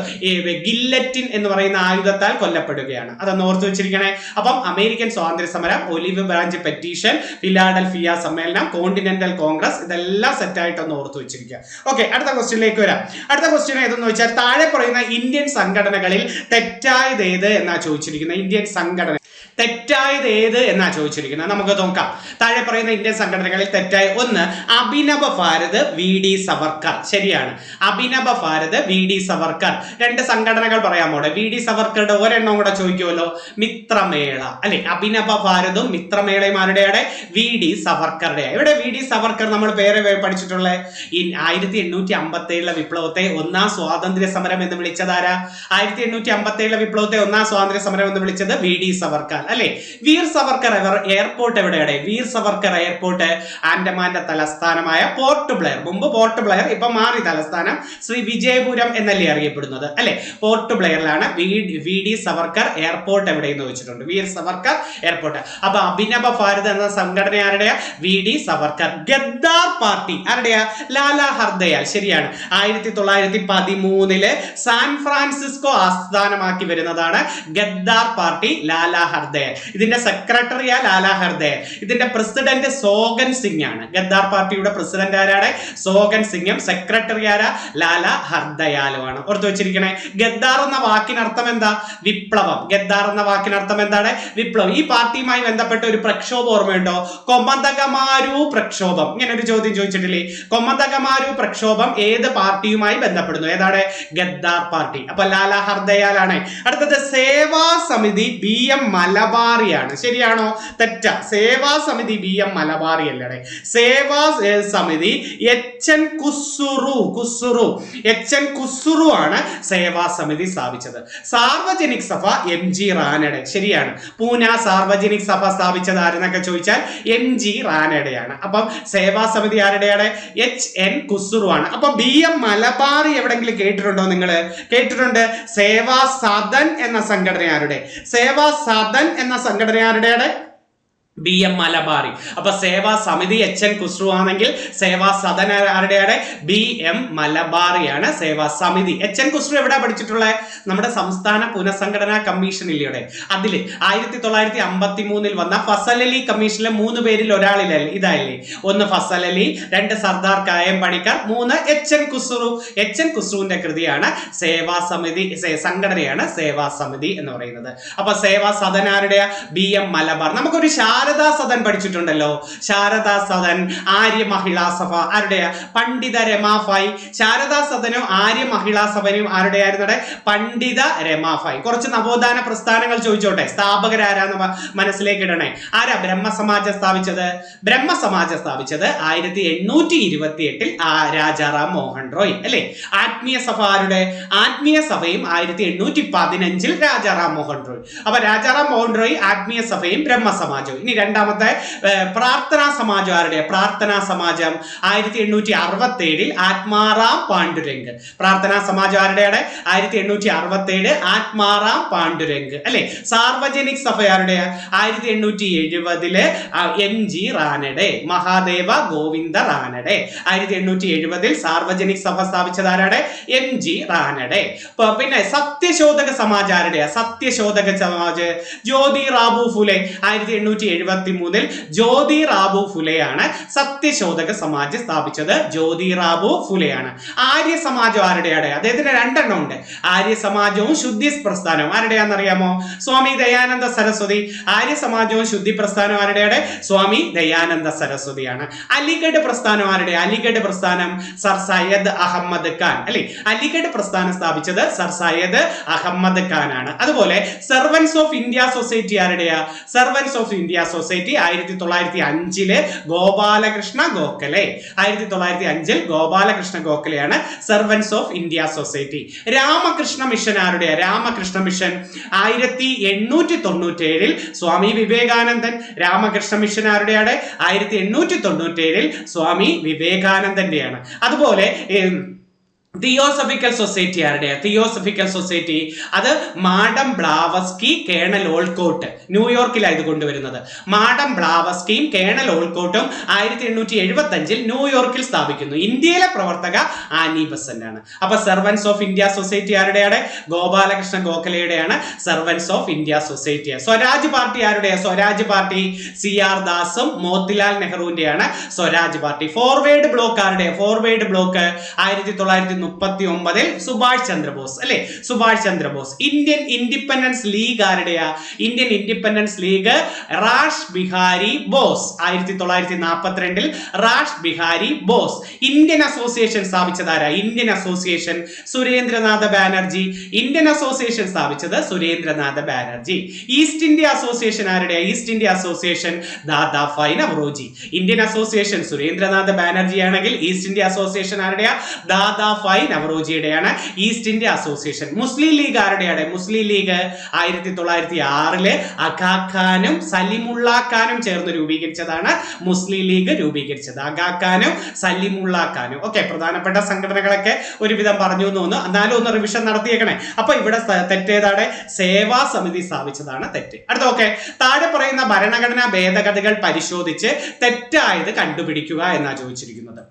ഗില്ലറ്റിൻ എന്ന് പറയുന്ന ആയുധത്താൽ കൊല്ലപ്പെടുകയാണ്. അതൊന്ന് ഓർത്ത് വെച്ചിരിക്കണേ. അപ്പം അമേരിക്കൻ സ്വാതന്ത്ര്യ സമരം, ഒലിവ് ബ്രാഞ്ച് പെറ്റീഷൻ, ഫിലാഡൽഫിയ സമ്മേളനം, കോണ്ടിനെന്റൽ കോൺഗ്രസ്, ഇതെല്ലാം സെറ്റ് ആയിട്ട് ഒന്ന് ഓർത്ത് വെച്ചിരിക്കുക. ഓക്കെ, അടുത്ത ക്വസ്റ്റ്യനിലേക്ക് വരാം. അടുത്ത ക്വസ്റ്റ്യൻ ഏതെന്ന് വെച്ചാൽ താഴെ പറയുന്ന ഇന്ത്യൻ സംഘടനകളിൽ തെറ്റായത് ഏത് എന്നാ ചോദിച്ചിരിക്കുന്നത്. ഇന്ത്യൻ സംഘടന തെറ്റായത് ഏത് എന്നാ ചോദിച്ചിരിക്കുന്നത്. നമുക്ക് നോക്കാം. താഴെ പറയുന്ന ഇന്ത്യൻ സംഘടനകളിൽ തെറ്റായ ഒന്ന് അഭിനവ ഭാരത് VD സവർക്കർ. ശരിയാണ്, അഭിനവ ഭാരത് VD സവർക്കർ. രണ്ട് സംഘടനകൾ പറയാമോ? VD സവർക്കറുടെ ഒരെണ്ണം കൂടെ ചോദിക്കുമല്ലോ, മിത്രമേള അല്ലെ. അഭിനവ ഭാരതും മിത്രമേളയും ആരുടെയാണ്? VD സവർക്കറുടെ. ഇവിടെ VD സവർക്കർ നമ്മൾ പേരെ പഠിച്ചിട്ടുള്ള 1857 വിപ്ലവത്തെ ഒന്നാം സ്വാതന്ത്ര്യ സമരം എന്ന് വിളിച്ചതാരാ? 1857 വിപ്ലവത്തെ ഒന്നാം സ്വാതന്ത്ര്യ സമരം എന്ന് വിളിച്ചത് VD സവർക്കർ അല്ലെ. വീർ സവർക്കർ എയർപോർട്ട് എവിടെയാണ്? വീർ സവർക്കർ എയർപോർട്ട് ആൻഡമാന്റെ തലസ്ഥാനമായ പോർട്ട് ബ്ലെയർ. മുമ്പ് പോർട്ട് ബ്ലെയർ, ഇപ്പൊ മാറി തലസ്ഥാനം ശ്രീ വിജയപുരം എന്നല്ലേ അറിയപ്പെടുന്നത് അല്ലെ. പോർട്ട് ബ്ലെയറിലാണ് VD സവർക്കർ എയർപോർട്ട് എവിടെയെന്ന് വെച്ചിട്ടുണ്ട്. വീർ സവർക്കർ എയർപോർട്ട്. അപ്പൊ അഭിനവ ഭാരത് എന്ന സംഘടന ആരുടെയാ? VD സവർക്കർ. ഗദ്ദാർ പാർട്ടി ആരുടെയാ? ലാലാ ഹർദയാൽ. ശരിയാണ്, 1913 സാൻ ഫ്രാൻസിസ്കോ ആസ്ഥാനമാക്കി വരുന്നതാണ് ഗദ്ദാർ പാർട്ടി, ലാലാ ഹർദയാൽ. ഇതിന്റെ സെക്രട്ടറിയാ ലാലാ ഹർദയാൽ. ഇതിന്റെ പ്രസിഡന്റ് സോഗൻ സിംഗ് ആണ്. ഗദ്ദാർ പാർട്ടിയുടെ പ്രസിഡന്റ് ആരാണ്? സോഗൻ സിംഗും സെക്രട്ടറി ആരാ? ലാലാ ഹർദയാലുമാണ്. ഓർത്തു വെച്ചിരിക്കണേ. ഗദ്ദാർ എന്ന വാക്കിനർത്ഥം എന്താ? വിപ്ലവം. ഗദ്ദാർ എന്ന വാക്കിനർത്ഥം എന്താണ്? വിപ്ലവം. ഈ പാർട്ടിയുമായി ബന്ധപ്പെട്ട ഒരു പ്രക്ഷോഭം ഓർമ്മയുണ്ടോ? കൊമതകമാരു പ്രക്ഷോഭം. ഇങ്ങനെ ഒരു ചോദ്യം ചോദിച്ചിട്ടില്ലേ? കൊമതകമാരു പ്രക്ഷോഭം ഏത് പാർട്ടിയുമായി ബന്ധപ്പെടുന്നു? ഏതാണ്? ഗദ്ദാർ പാർട്ടി. അപ്പൊ ലാലാ ഹർദയാലാണ്. അടുത്തത് സേവാ സമിതി BM മലബാറിയാണ്. ശരിയാണോ? തെറ്റ. സേവാ സമിതി BM മലബാറി അല്ലേ. സേവാ സമിതി HN കുസ്സുറു ആണ് സേവാ സമിതി സ്ഥാപിച്ചത്. സാർവജനിക് സഭ MG റാനഡെ. ശരിയാണ്, പൂന സാർവജനിക് സഭ സ്ഥാപിച്ചത് ആരെന്നൊക്കെ ചോദിച്ചാൽ MG റാനഡെയാണ്. അപ്പം സേവാ സമിതി ആരുടെയാണ്? HN കുസ്സുറു ആണ്. അപ്പൊ BM മലബാറി എവിടെങ്കിലും കേട്ടിട്ടുണ്ടോ നിങ്ങൾ? കേട്ടിട്ടുണ്ട്. സേവാ സദൻ എന്ന സംഘടന ആരുടെ? സേവാ സദൻ എന്ന സംഘടന ആരുടെയാണ്? BM മലബാറി. അപ്പൊ സേവാ സമിതി HN കുസ്രു ആണെങ്കിൽ സേവാ സദൻ ആരുടെയാണ്? BM മലബാറിയാണ് സേവാ സമിതി. HN കുസ്രു എവിടെ പഠിച്ചിട്ടുള്ളത്? നമ്മുടെ സംസ്ഥാന പുനഃസംഘടനാ കമ്മീഷൻ ഇല്ലയുടെ അതില് 1953 വന്ന ഫസൽ അലി കമ്മീഷനിലെ 3 പേരിൽ ഒരാളിലല്ലേ ഇതായില്ലേ? ഒന്ന് ഫസൽ അലി, 2 സർദാർ കായം പണിക്കർ, 3 HN കുസ്രു. HN കുസ്രുവിന്റെ കൃതിയാണ് സേവാ സമിതി, സംഘടനയാണ് സേവാ സമിതി എന്ന് പറയുന്നത്. അപ്പൊ സേവാ സദൻ ആരുടെയാ? BM മലബാർ. നമുക്കൊരു ശാരദാ സദൻ പഠിച്ചിട്ടുണ്ടല്ലോ. ശാരദാ സദൻ, ആര്യ മഹിളാ സഭ ആരുടെയാ? പണ്ഡിത രമാഫായി. ശാരദാ സദനും ആര്യ മഹിളാ സഭയും ആരുടെയായിരുന്നത്? പണ്ഡിത രമാഫായി. കുറച്ച് നവോത്ഥാന പ്രസ്ഥാനങ്ങൾ ചോദിച്ചോട്ടെ, സ്ഥാപകരാരാന്ന് മനസ്സിലേക്ക് ഇടണേ. ആരാ ബ്രഹ്മസമാജം സ്ഥാപിച്ചത്? ബ്രഹ്മസമാജം സ്ഥാപിച്ചത് 1828 രാജാറാം മോഹൻ റോയ് അല്ലെ. ആത്മീയ സഭ ആരുടെ? ആത്മീയ സഭയും 1815 രാജാറാം മോഹൻ റോയ്. അപ്പൊ രാജാറാം മോഹൻ റോയ്, ആത്മീയ സഭയും ബ്രഹ്മസമാജവും. ഇനി രണ്ടാമത്തെ പ്രാർത്ഥനാ സമാജം ആരുടെ? പ്രാർത്ഥനാ സമാജം 1867 ആത്മാറാം പാണ്ഡുരംഗ്. പ്രാർത്ഥനാ സമാജം ആരുടെയാണ്? 1867 ആത്മാറാം പാണ്ഡുരംഗ് അല്ലെ. സാർവജനിക് സഭ ആരുടെ? 1870 MG റാനഡെ, മഹാദേവ ഗോവിന്ദ റാനഡെ. 1870 സാർവജനിക് സഭ സ്ഥാപിച്ചത് ആരാണ്? MG റാനഡെ. പിന്നെ സത്യശോധക സമാജ് ആരുടെ? സത്യശോധക സമാജ് ജ്യോതി റാവു ഫുലെ. 1873 ജ്യോതി റാവു ഫുലെയാണ് സത്യശോധക സമാജ് സ്ഥാപിച്ചത്. ജ്യോതി റാവു ഫുലെയാണ്. ആര്യ സമാജം ആരുടെയാണ്? അദ്ദേഹത്തിന് 2 എണ്ണം ഉണ്ട്. ആര്യ സമാജവും ശുദ്ധി പ്രസ്ഥാനവും ആരുടെയാണെന്നറിയാമോ? സ്വാമി ദയാനന്ദ സരസ്വതി. ആര്യ സമാജവും ശുദ്ധി പ്രസ്ഥാനവും ആരുടെയാണ്? സ്വാമി ദയാനന്ദ സരസ്വതിയാണ്. അലിഗഡ് പ്രസ്ഥാനം ആരുടെ? അലിഗഡ് പ്രസ്ഥാനം സർ സയ്യദ് അഹമ്മദ് ഖാൻ അല്ലെ. അലിഗഡ് പ്രസ്ഥാനം സ്ഥാപിച്ചത് സർ സയ്യദ് അഹമ്മദ് ഖാൻ ആണ്. അതുപോലെ സെർവൻസ് ഓഫ് ഇന്ത്യ സൊസൈറ്റി ആരുടെയാ? Servants of India society 1905 Gopalakrishna Gokhale. 1905 Gopalakrishna ഗോഖലെയാണ് servants of India society. Ramakrishna mission ആരുടെ? രാമകൃഷ്ണ മിഷൻ 1897 സ്വാമി വിവേകാനന്ദൻ. രാമകൃഷ്ണ മിഷൻ ആരുടെയാണ്? 1897 സ്വാമി വിവേകാനന്ദന്റെയാണ്. അതുപോലെ തിയോസഫിക്കൽ സൊസൈറ്റി ആരുടെ? തിയോസഫിക്കൽ സൊസൈറ്റി അത് മാഡം ബ്ലാവസ്കി, കേണൽ ഓൾക്കോട്ട്. ന്യൂയോർക്കിലാണ് ഇത് കൊണ്ടുവരുന്നത്. മാഡം ബ്ലാവസ്കിയും കേണൽ ഓൾക്കോട്ടും 1875 ന്യൂയോർക്കിൽ സ്ഥാപിക്കുന്നു. ഇന്ത്യയിലെ പ്രവർത്തക ആനി ബസന്റ് ആണ്. അപ്പൊ സെർവൻസ് ഓഫ് ഇന്ത്യ സൊസൈറ്റി ആരുടെയാണ്? ഗോപാലകൃഷ്ണ ഗോഖലെയുടെയാണ് servants of India society. Swaraj party ആരുടെ? സ്വരാജ് പാർട്ടി CR ദാസും മോത്തിലാൽ നെഹ്റുവിന്റെയാണ് സ്വരാജ് പാർട്ടി. ഫോർവേഡ് ബ്ലോക്ക് ആരുടെ? ഫോർവേഡ് ബ്ലോക്ക് 1900 1939 സുഭാഷ് ചന്ദ്രബോസ് അല്ലെ, Subhash Chandrabose. Indian independence league ആരുടെയാ? Indian independence league Rash Behari Bose. 1942 Rash Behari Bose. Indian association സ്ഥാപിച്ചതാരാ? Indian association Surendranath Banerjee. Indian association സ്ഥാപിച്ചത് Surendranath Banerjee. East India association ആരുടെയാ? East India association Dadabhai Naoroji. Indian association Surendranath Banerjee ആണെങ്കിൽ ഈസ്റ്റ് ഇന്ത്യ അസോസിയേഷൻ ആരുടെയാ? ദാദാഭായ് നവറോജിയുടെയാണ് East India association. Muslim league ആരുടെയാണ്? മുസ്ലിം ലീഗ് 1906 അഗാ ഖാനും സലിമുള്ള ഖാനും ചേർന്ന് രൂപീകരിച്ചതാണ് മുസ്ലിം ലീഗ് രൂപീകരിച്ചത്. അഗാ ഖാനും സലിമുള്ള ഖാനും. ഓക്കെ, പ്രധാനപ്പെട്ട സംഘടനകളൊക്കെ ഒരുവിധം പറഞ്ഞു എന്ന് തോന്നുന്നു. എന്നാലും ഒന്ന് റിവിഷൻ നടത്തിയേക്കണേ. അപ്പൊ ഇവിടെ തെറ്റേതാണ്? സേവാ സമിതി സ്ഥാപിച്ചതാണ് തെറ്റ്. അടുത്ത ഓക്കെ, താഴെ പറയുന്ന ഭരണഘടനാ ഭേദഗതികൾ പരിശോധിച്ച് തെറ്റായത് കണ്ടുപിടിക്കുക എന്നാ ചോദിച്ചിരിക്കുന്നത്.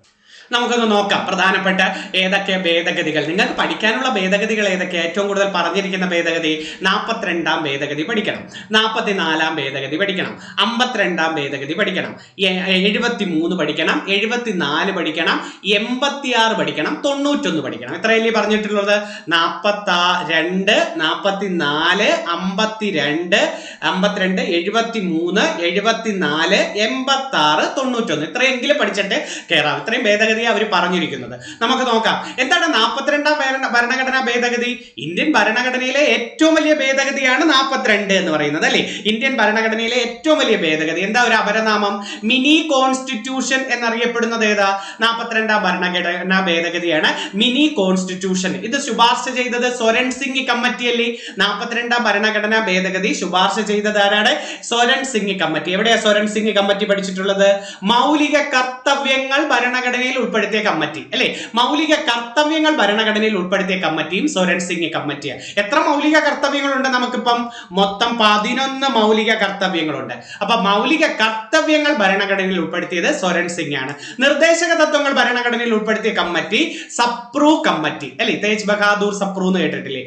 നമുക്കൊന്ന് നോക്കാം പ്രധാനപ്പെട്ട ഏതൊക്കെ ഭേദഗതികൾ. നിങ്ങൾക്ക് പഠിക്കാനുള്ള ഭേദഗതികൾ ഏതൊക്കെ? ഏറ്റവും കൂടുതൽ പറഞ്ഞിരിക്കുന്ന ഭേദഗതി 42-ാം ഭേദഗതി പഠിക്കണം, 44-ാം ഭേദഗതി പഠിക്കണം, 52-ാം ഭേദഗതി പഠിക്കണം, 73 പഠിക്കണം, 74 പഠിക്കണം, 86 പഠിക്കണം, 91 പഠിക്കണം. എത്രയല്ലേ പറഞ്ഞിട്ടുള്ളത്? 42, 44, 52, 72, 73, 74, 86, 91. ഇത്രയെങ്കിലും പഠിച്ചിട്ട് കയറാം. ഇത്രയും ഭേദഗതി അവർ പറഞ്ഞിരിക്കുന്നത്. നമുക്ക് നോക്കാം എന്താണ് 42-ാം ഭരണഘടനാ ഭേദഗതി. ഇന്ത്യൻ ഭരണഘടനയിലെ ഏറ്റവും വലിയ ഭേദഗതിയാണ് 42 എന്ന് പറയുന്നത് അല്ലെ. ഇന്ത്യൻ ഭരണഘടനയിലെ ഏറ്റവും വലിയ ഭേദഗതി എന്താ? ഒരു അപരനാമം, മിനി കോൺസ്റ്റിറ്റ്യൂഷൻ എന്നറിയപ്പെടുന്നത് ഏതാ? 42-ാം ഭരണഘടനാ ഭേദഗതിയാണ് മിനി കോൺസ്റ്റിറ്റ്യൂഷൻ. ഇത് ശുപാർശ ചെയ്തത് സ്വരൺ സിംഗ് കമ്മിറ്റി അല്ലേ. 42-ാം ഭരണഘടനാ ഭേദഗതി ശുപാർശ ചെയ്തത് ആരാണ്? സ്വരൺ സിംഗ് കമ്മിറ്റി. എവിടെയാ സ്വരൺ സിംഗ് കമ്മിറ്റി പഠിച്ചിട്ടുള്ളത്? മൗലിക കർത്തവ്യങ്ങൾ ഭരണഘടനയിൽ ഉൾപ്പെടുത്തിയ കമ്മിറ്റി അല്ലെ. മൗലിക കർത്തവ്യങ്ങൾ ഭരണഘടനയിൽ ഉൾപ്പെടുത്തിയ കമ്മിറ്റിയും സ്വരൺ സിംഗ് കമ്മിറ്റിയാണ്. എത്ര മൗലിക കർത്തവ്യങ്ങളുണ്ട്? നമുക്കിപ്പം മൊത്തം 11 മൗലിക കർത്തവ്യങ്ങളുണ്ട്. അപ്പൊ മൗലിക കർത്തവ്യങ്ങൾ ഭരണഘടനയിൽ ഉൾപ്പെടുത്തിയത് സ്വരൺ സിംഗ് ആണ്. നിർദ്ദേശക തത്വങ്ങൾ ഭരണഘടനയിൽ ഉൾപ്പെടുത്തിയ കമ്മിറ്റി സപ്രു കമ്മിറ്റി അല്ലെ. തേജ് ബഹാദൂർ സപ്രു എന്ന് കേട്ടിട്ടില്ലേ?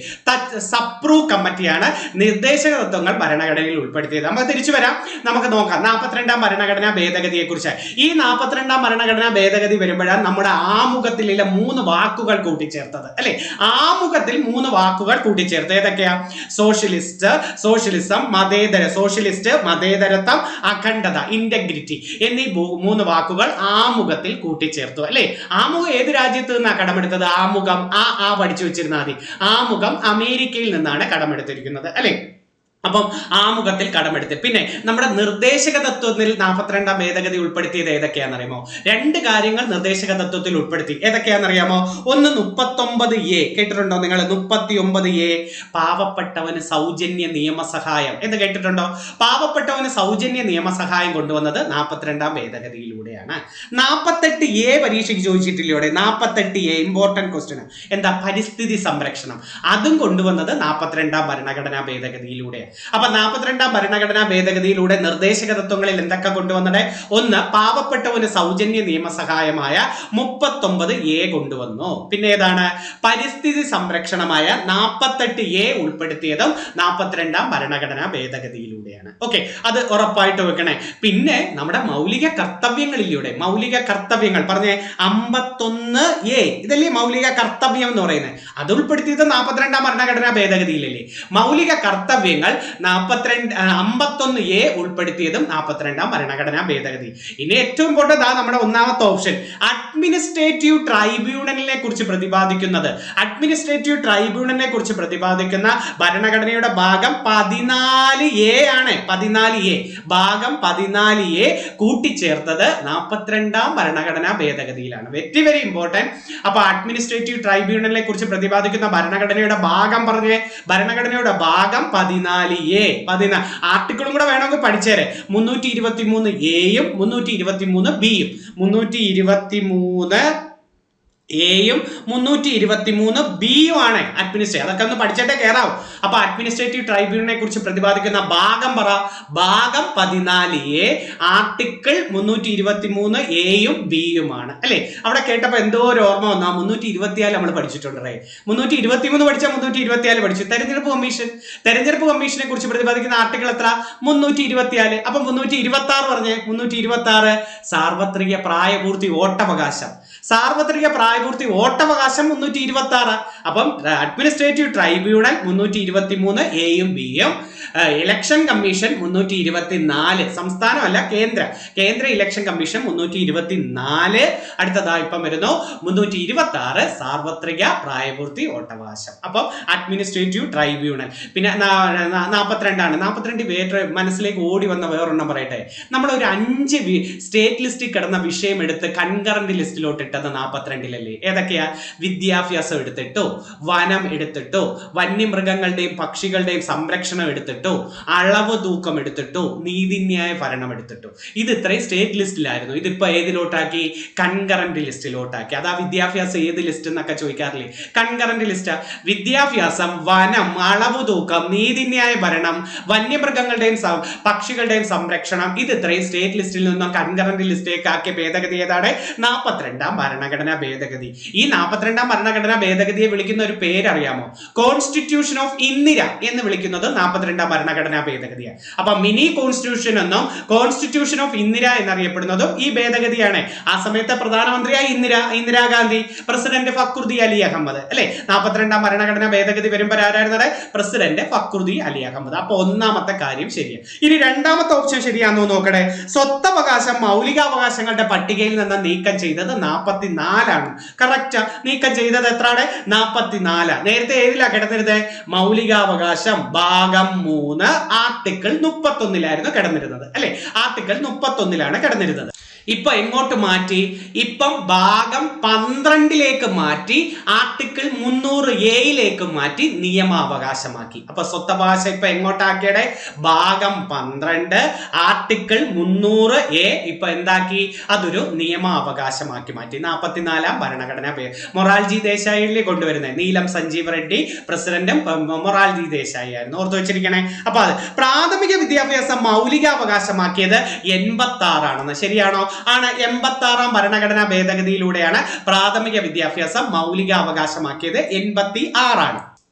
സപ്രു കമ്മിറ്റിയാണ് നിർദ്ദേശക തത്വങ്ങൾ ഭരണഘടനയിൽ ഉൾപ്പെടുത്തിയത്. നമുക്ക് തിരിച്ചു വരാം, നമുക്ക് നോക്കാം 42-ാം ഭരണഘടനാ ഭേദഗതിയെ കുറിച്ച്. ഈ 42-ാം ഭരണഘടനാ ഭേദഗതി വരുമ്പോഴാണ് നമ്മുടെ ആമുഖത്തിലെ 3 വാക്കുകൾ കൂട്ടിച്ചേർത്തത് അല്ലെ. ആമുഖത്തിൽ 3 വാക്കുകൾ കൂട്ടിച്ചേർത്ത്. ഏതൊക്കെയാ? സോഷ്യലിസ്റ്റ്, സോഷ്യലിസം, മതേതര, സോഷ്യലിസ്റ്റ്, മതേതരത്വം, അഖണ്ഡത, ഇന്റഗ്രിറ്റി എന്നീ 3 വാക്കുകൾ ആമുഖത്തിൽ കൂട്ടിച്ചേർത്തു അല്ലെ. ആമുഖം ഏത് രാജ്യത്ത് നിന്നാണ് കടമെടുത്തത്? ആമുഖം ആ പഠിച്ചു വെച്ചിരുന്നാൽ മതി. ആമുഖം അമേരിക്കയിൽ നിന്നാണ് കടമെടുത്തിരിക്കുന്നത് അല്ലെ. അപ്പം ആമുഖത്തിൽ കടമെടുത്ത്. പിന്നെ നമ്മുടെ നിർദ്ദേശക തത്വത്തിൽ 42-ാം ഭേദഗതി ഉൾപ്പെടുത്തിയത് ഏതൊക്കെയാണെന്നറിയാമോ? 2 കാര്യങ്ങൾ നിർദ്ദേശക തത്വത്തിൽ ഉൾപ്പെടുത്തി. ഏതൊക്കെയാണെന്നറിയാമോ? ഒന്ന് 39A കേട്ടിട്ടുണ്ടോ നിങ്ങൾ? 39A പാവപ്പെട്ടവന് സൗജന്യ നിയമസഹായം എന്ന് കേട്ടിട്ടുണ്ടോ? പാവപ്പെട്ടവന് സൗജന്യ നിയമസഹായം കൊണ്ടുവന്നത് 42-ാം ഭേദഗതിയിലൂടെയാണ്. 48A പരീക്ഷയ്ക്ക് ചോദിച്ചിട്ടില്ലേ? 48A important question. എന്താ? പരിസ്ഥിതി സംരക്ഷണം. അതും കൊണ്ടുവന്നത് 42-ാം ഭരണഘടനാ ഭേദഗതിയിലൂടെയാണ്. അപ്പൊ 42-ാം ഭരണഘടനാ ഭേദഗതിയിലൂടെ നിർദ്ദേശക തത്വങ്ങളിൽ എന്തൊക്കെ കൊണ്ടുവന്നത്? ഒന്ന്, പാവപ്പെട്ടവന് സൗജന്യ നിയമസഹായമായ 39A കൊണ്ടുവന്നു. പിന്നെ ഏതാണ്? പരിസ്ഥിതി സംരക്ഷണമായ 48A ഉൾപ്പെടുത്തിയതും 42-ാം ഭരണഘടനാ ഭേദഗതിയിലൂടെയാണ്. ഓക്കെ, അത് ഉറപ്പായിട്ട് വെക്കണേ. പിന്നെ നമ്മുടെ മൗലിക കർത്തവ്യങ്ങളിലൂടെ, മൗലിക കർത്തവ്യങ്ങൾ പറഞ്ഞേ 51A, ഇതല്ലേ മൗലിക കർത്തവ്യം എന്ന് പറയുന്നത്. അത് ഉൾപ്പെടുത്തിയത് 42-ാം ഭരണഘടനാ ഭേദഗതിയിലല്ലേ. മൗലിക കർത്തവ്യങ്ങൾ 51A ഉൾപ്പെടുത്തിയതും 42-ാം ഭരണഘടനാ ഭേദഗതി. ഇനി ഏറ്റവും ഇമ്പോർട്ടന്റ് നമ്മുടെ ഒന്നാമത്തെ ഓപ്ഷൻ, അഡ്മിനിസ്ട്രേറ്റീവ് ട്രൈബ്യൂണലിനെ കുറിച്ച് പ്രതിപാദിക്കുന്നത്. അഡ്മിനിസ്ട്രേറ്റീവ് ട്രൈബ്യൂണലിനെ കുറിച്ച് പ്രതിപാദിക്കുന്ന ഭരണഘടനയുടെ ഭാഗം 14A ആണ്. 14A ഭാഗം 14A കൂട്ടിച്ചേർത്തത് 42-ാം ഭരണഘടനാ ഭേദഗതിയിലാണ്. Very very important. അപ്പൊ അഡ്മിനിസ്ട്രേറ്റീവ് ട്രൈബ്യൂണലിനെ കുറിച്ച് പ്രതിപാദിക്കുന്ന ഭരണഘടനയുടെ ഭാഗം പറഞ്ഞേ. ഭരണഘടനയുടെ ഭാഗം 14A. ആർട്ടിക്കിളും കൂടെ വേണമെങ്കിൽ പഠിച്ചേരെ. 323A-യും 323B-യും 323 എയും 323B-യും ആണ് അഡ്മിനിസ്ട്രേറ്റീവ്. അതൊക്കെ ഒന്ന് പഠിച്ചിട്ടേ കയറാവും. അപ്പൊ അഡ്മിനിസ്ട്രേറ്റീവ് ട്രൈബ്യൂണലിനെ കുറിച്ച് പ്രതിപാദിക്കുന്ന ഭാഗം പറ. ഭാഗം 14A, ആർട്ടിക്കിൾ 323A-യും B-യുമാണ് അല്ലെ. അവിടെ കേട്ടപ്പോ എന്തോ ഒരു ഓർമ്മ വന്നാ 324 നമ്മൾ പഠിച്ചിട്ടുണ്ടേ. 323 പഠിച്ചാൽ 324 പഠിച്ചു. തെരഞ്ഞെടുപ്പ് കമ്മീഷനെ കുറിച്ച് പ്രതിപാദിക്കുന്ന ആർട്ടിക്കിൾ എത്ര? 324. അപ്പൊ 326 പറഞ്ഞേ. 326 സാർവത്രിക പ്രായപൂർത്തി വോട്ടവകാശം. സാർവത്രിക പ്രായപൂർത്തി പ്രായപൂർത്തി വോട്ടവകാശം 326. അപ്പം അഡ്മിനിസ്ട്രേറ്റീവ് ട്രൈബ്യൂണൽ 323 എയും ബിയും, ഇലക്ഷൻ കമ്മീഷൻ 324, സംസ്ഥാനമല്ല കേന്ദ്ര ഇലക്ഷൻ കമ്മീഷൻ 324. അടുത്തതായി ഇപ്പം വരുന്നു 326 സാർവത്രിക പ്രായപൂർത്തി വോട്ടവകാശം. അപ്പം അഡ്മിനിസ്ട്രേറ്റീവ് ട്രൈബ്യൂണൽ. പിന്നെ 42 മനസ്സിലേക്ക് ഓടി വന്ന വേറൊരെണ്ണം പറയട്ടെ. നമ്മൾ ഒരു 5 സ്റ്റേറ്റ് ലിസ്റ്റിൽ കിടന്ന വിഷയം എടുത്ത് കൺകറന്റ് ലിസ്റ്റിലോട്ട് ഇട്ടത് 42-ലല്ലേ? ഏതൊക്കെയാ? വിദ്യാഭ്യാസം എടുത്തിട്ടോ, വനം എടുത്തിട്ടോ, വന്യമൃഗങ്ങളുടെയും പക്ഷികളുടെയും സംരക്ഷണം എടുത്തിട്ടോ, അളവ് തൂക്കം എടുത്തിട്ടോ, നീതിന്യായ ഭരണം എടുത്തിട്ടോ. ഇത് ഇത്രയും സ്റ്റേറ്റ് ലിസ്റ്റിലായിരുന്നു. ഇതിപ്പോ ഏതിലോട്ടാക്കി? കൺകറന്റ് ലിസ്റ്റിലോട്ടാക്കി. അതാ വിദ്യാഭ്യാസം ഏത് ലിസ്റ്റ് എന്നൊക്കെ ചോദിക്കാറില്ലേ? കൺകറന്റ് ലിസ്റ്റാ. വിദ്യാഭ്യാസം, വനം, അളവ് തൂക്കം, നീതിന്യായ ഭരണം, വന്യമൃഗങ്ങളുടെയും പക്ഷികളുടെയും സംരക്ഷണം, ഇത് ഇത്രയും സ്റ്റേറ്റ് ലിസ്റ്റിൽ നിന്നും കൺകറന്റ് ലിസ്റ്റിലേക്ക് ആക്കിയ ഭേദഗതി ഏതാണ്? 42ാം ഭരണഘടനാ ഭേദഗതി. ഈ 42ാം ഭരണഘടനാ ഭേദഗതിയെ വിളിക്കുന്ന ഒരു പേരറിയാമോ? കോൺസ്റ്റിറ്റ്യൂഷൻ ഓഫ് ഇന്ദിര എന്ന് വിളിക്കുന്നത് 42ാം ഭരണഘടനാ ഭേദഗതിയാണ്. അപ്പൊ മിനി കോൺസ്റ്റിറ്റ്യൂഷൻ എന്നും കോൺസ്റ്റിറ്റ്യൂഷൻ ഓഫ് ഇന്ദിര എന്നറിയപ്പെടുന്നതും ഈ ഭേദഗതിയാണ്. ആ സമയത്ത് പ്രധാനമന്ത്രിയായി ഇന്ദിരാഗാന്ധി, പ്രസിഡന്റ് ഫക്രുദ്ദീൻ അലി അഹമ്മദ്, അല്ലെ? 42ാം ഭരണഘടനാ ഭേദഗതി വരുമ്പോൾ ആരായിരുന്നത്? പ്രസിഡന്റ് ഫക്രുദ്ദീൻ അലി അഹമ്മദ്. അപ്പൊ ഒന്നാമത്തെ കാര്യം ശരിയാണ്. ഇനി രണ്ടാമത്തെ ഓപ്ഷൻ ശരിയാണെന്ന് നോക്കട്ടെ. സ്വത്തവകാശം മൗലികാവകാശങ്ങളുടെ പട്ടികയിൽ നിന്ന് നീക്കം ചെയ്തത് 44ആണ്. കറക്റ്റ്. നീക്കം ചെയ്തത് എത്രയാണ്? 44. നേരത്തെ ഏതിലാ കിടന്നിരുന്നത്? മൗലികാവകാശം ഭാഗം 3 ആർട്ടിക്കിൾ 31-ലായിരുന്നു കിടന്നിരുന്നത്, അല്ലെ? ആർട്ടിക്കിൾ 31-ലാണ് കിടന്നിരുന്നത്. ഇപ്പൊ എങ്ങോട്ട് മാറ്റി? ഇപ്പം ഭാഗം 12-ലേക്ക് മാറ്റി, ആർട്ടിക്കിൾ 300A മാറ്റി നിയമാവകാശമാക്കി. അപ്പൊ സ്വത്തവകാശം ഇപ്പൊ എങ്ങോട്ടാക്കിയുടെ? ഭാഗം 12 ആർട്ടിക്കിൾ 300A ഇപ്പൊ എന്താക്കി? അതൊരു നിയമാവകാശമാക്കി മാറ്റി. 44ാം ഭരണഘടനാ മൊറാർജി ദേശായിലെ കൊണ്ടുവരുന്നത്. നീലം സഞ്ജീവ് റെഡ്ഡി പ്രസിഡന്റും മൊറാർജി ദേശായി ആയിരുന്നു. ഓർത്തു വെച്ചിരിക്കണേ. അപ്പൊ അത് പ്രാഥമിക വിദ്യാഭ്യാസം മൗലികാവകാശമാക്കിയത് 86 ആണെന്ന്. ശരിയാണോ? ആണ്. 86ാം ഭരണഘടനാ ഭേദഗതിയിലൂടെയാണ് പ്രാഥമിക വിദ്യാഭ്യാസം മൗലികാവകാശമാക്കിയത്. 86 ആണ്.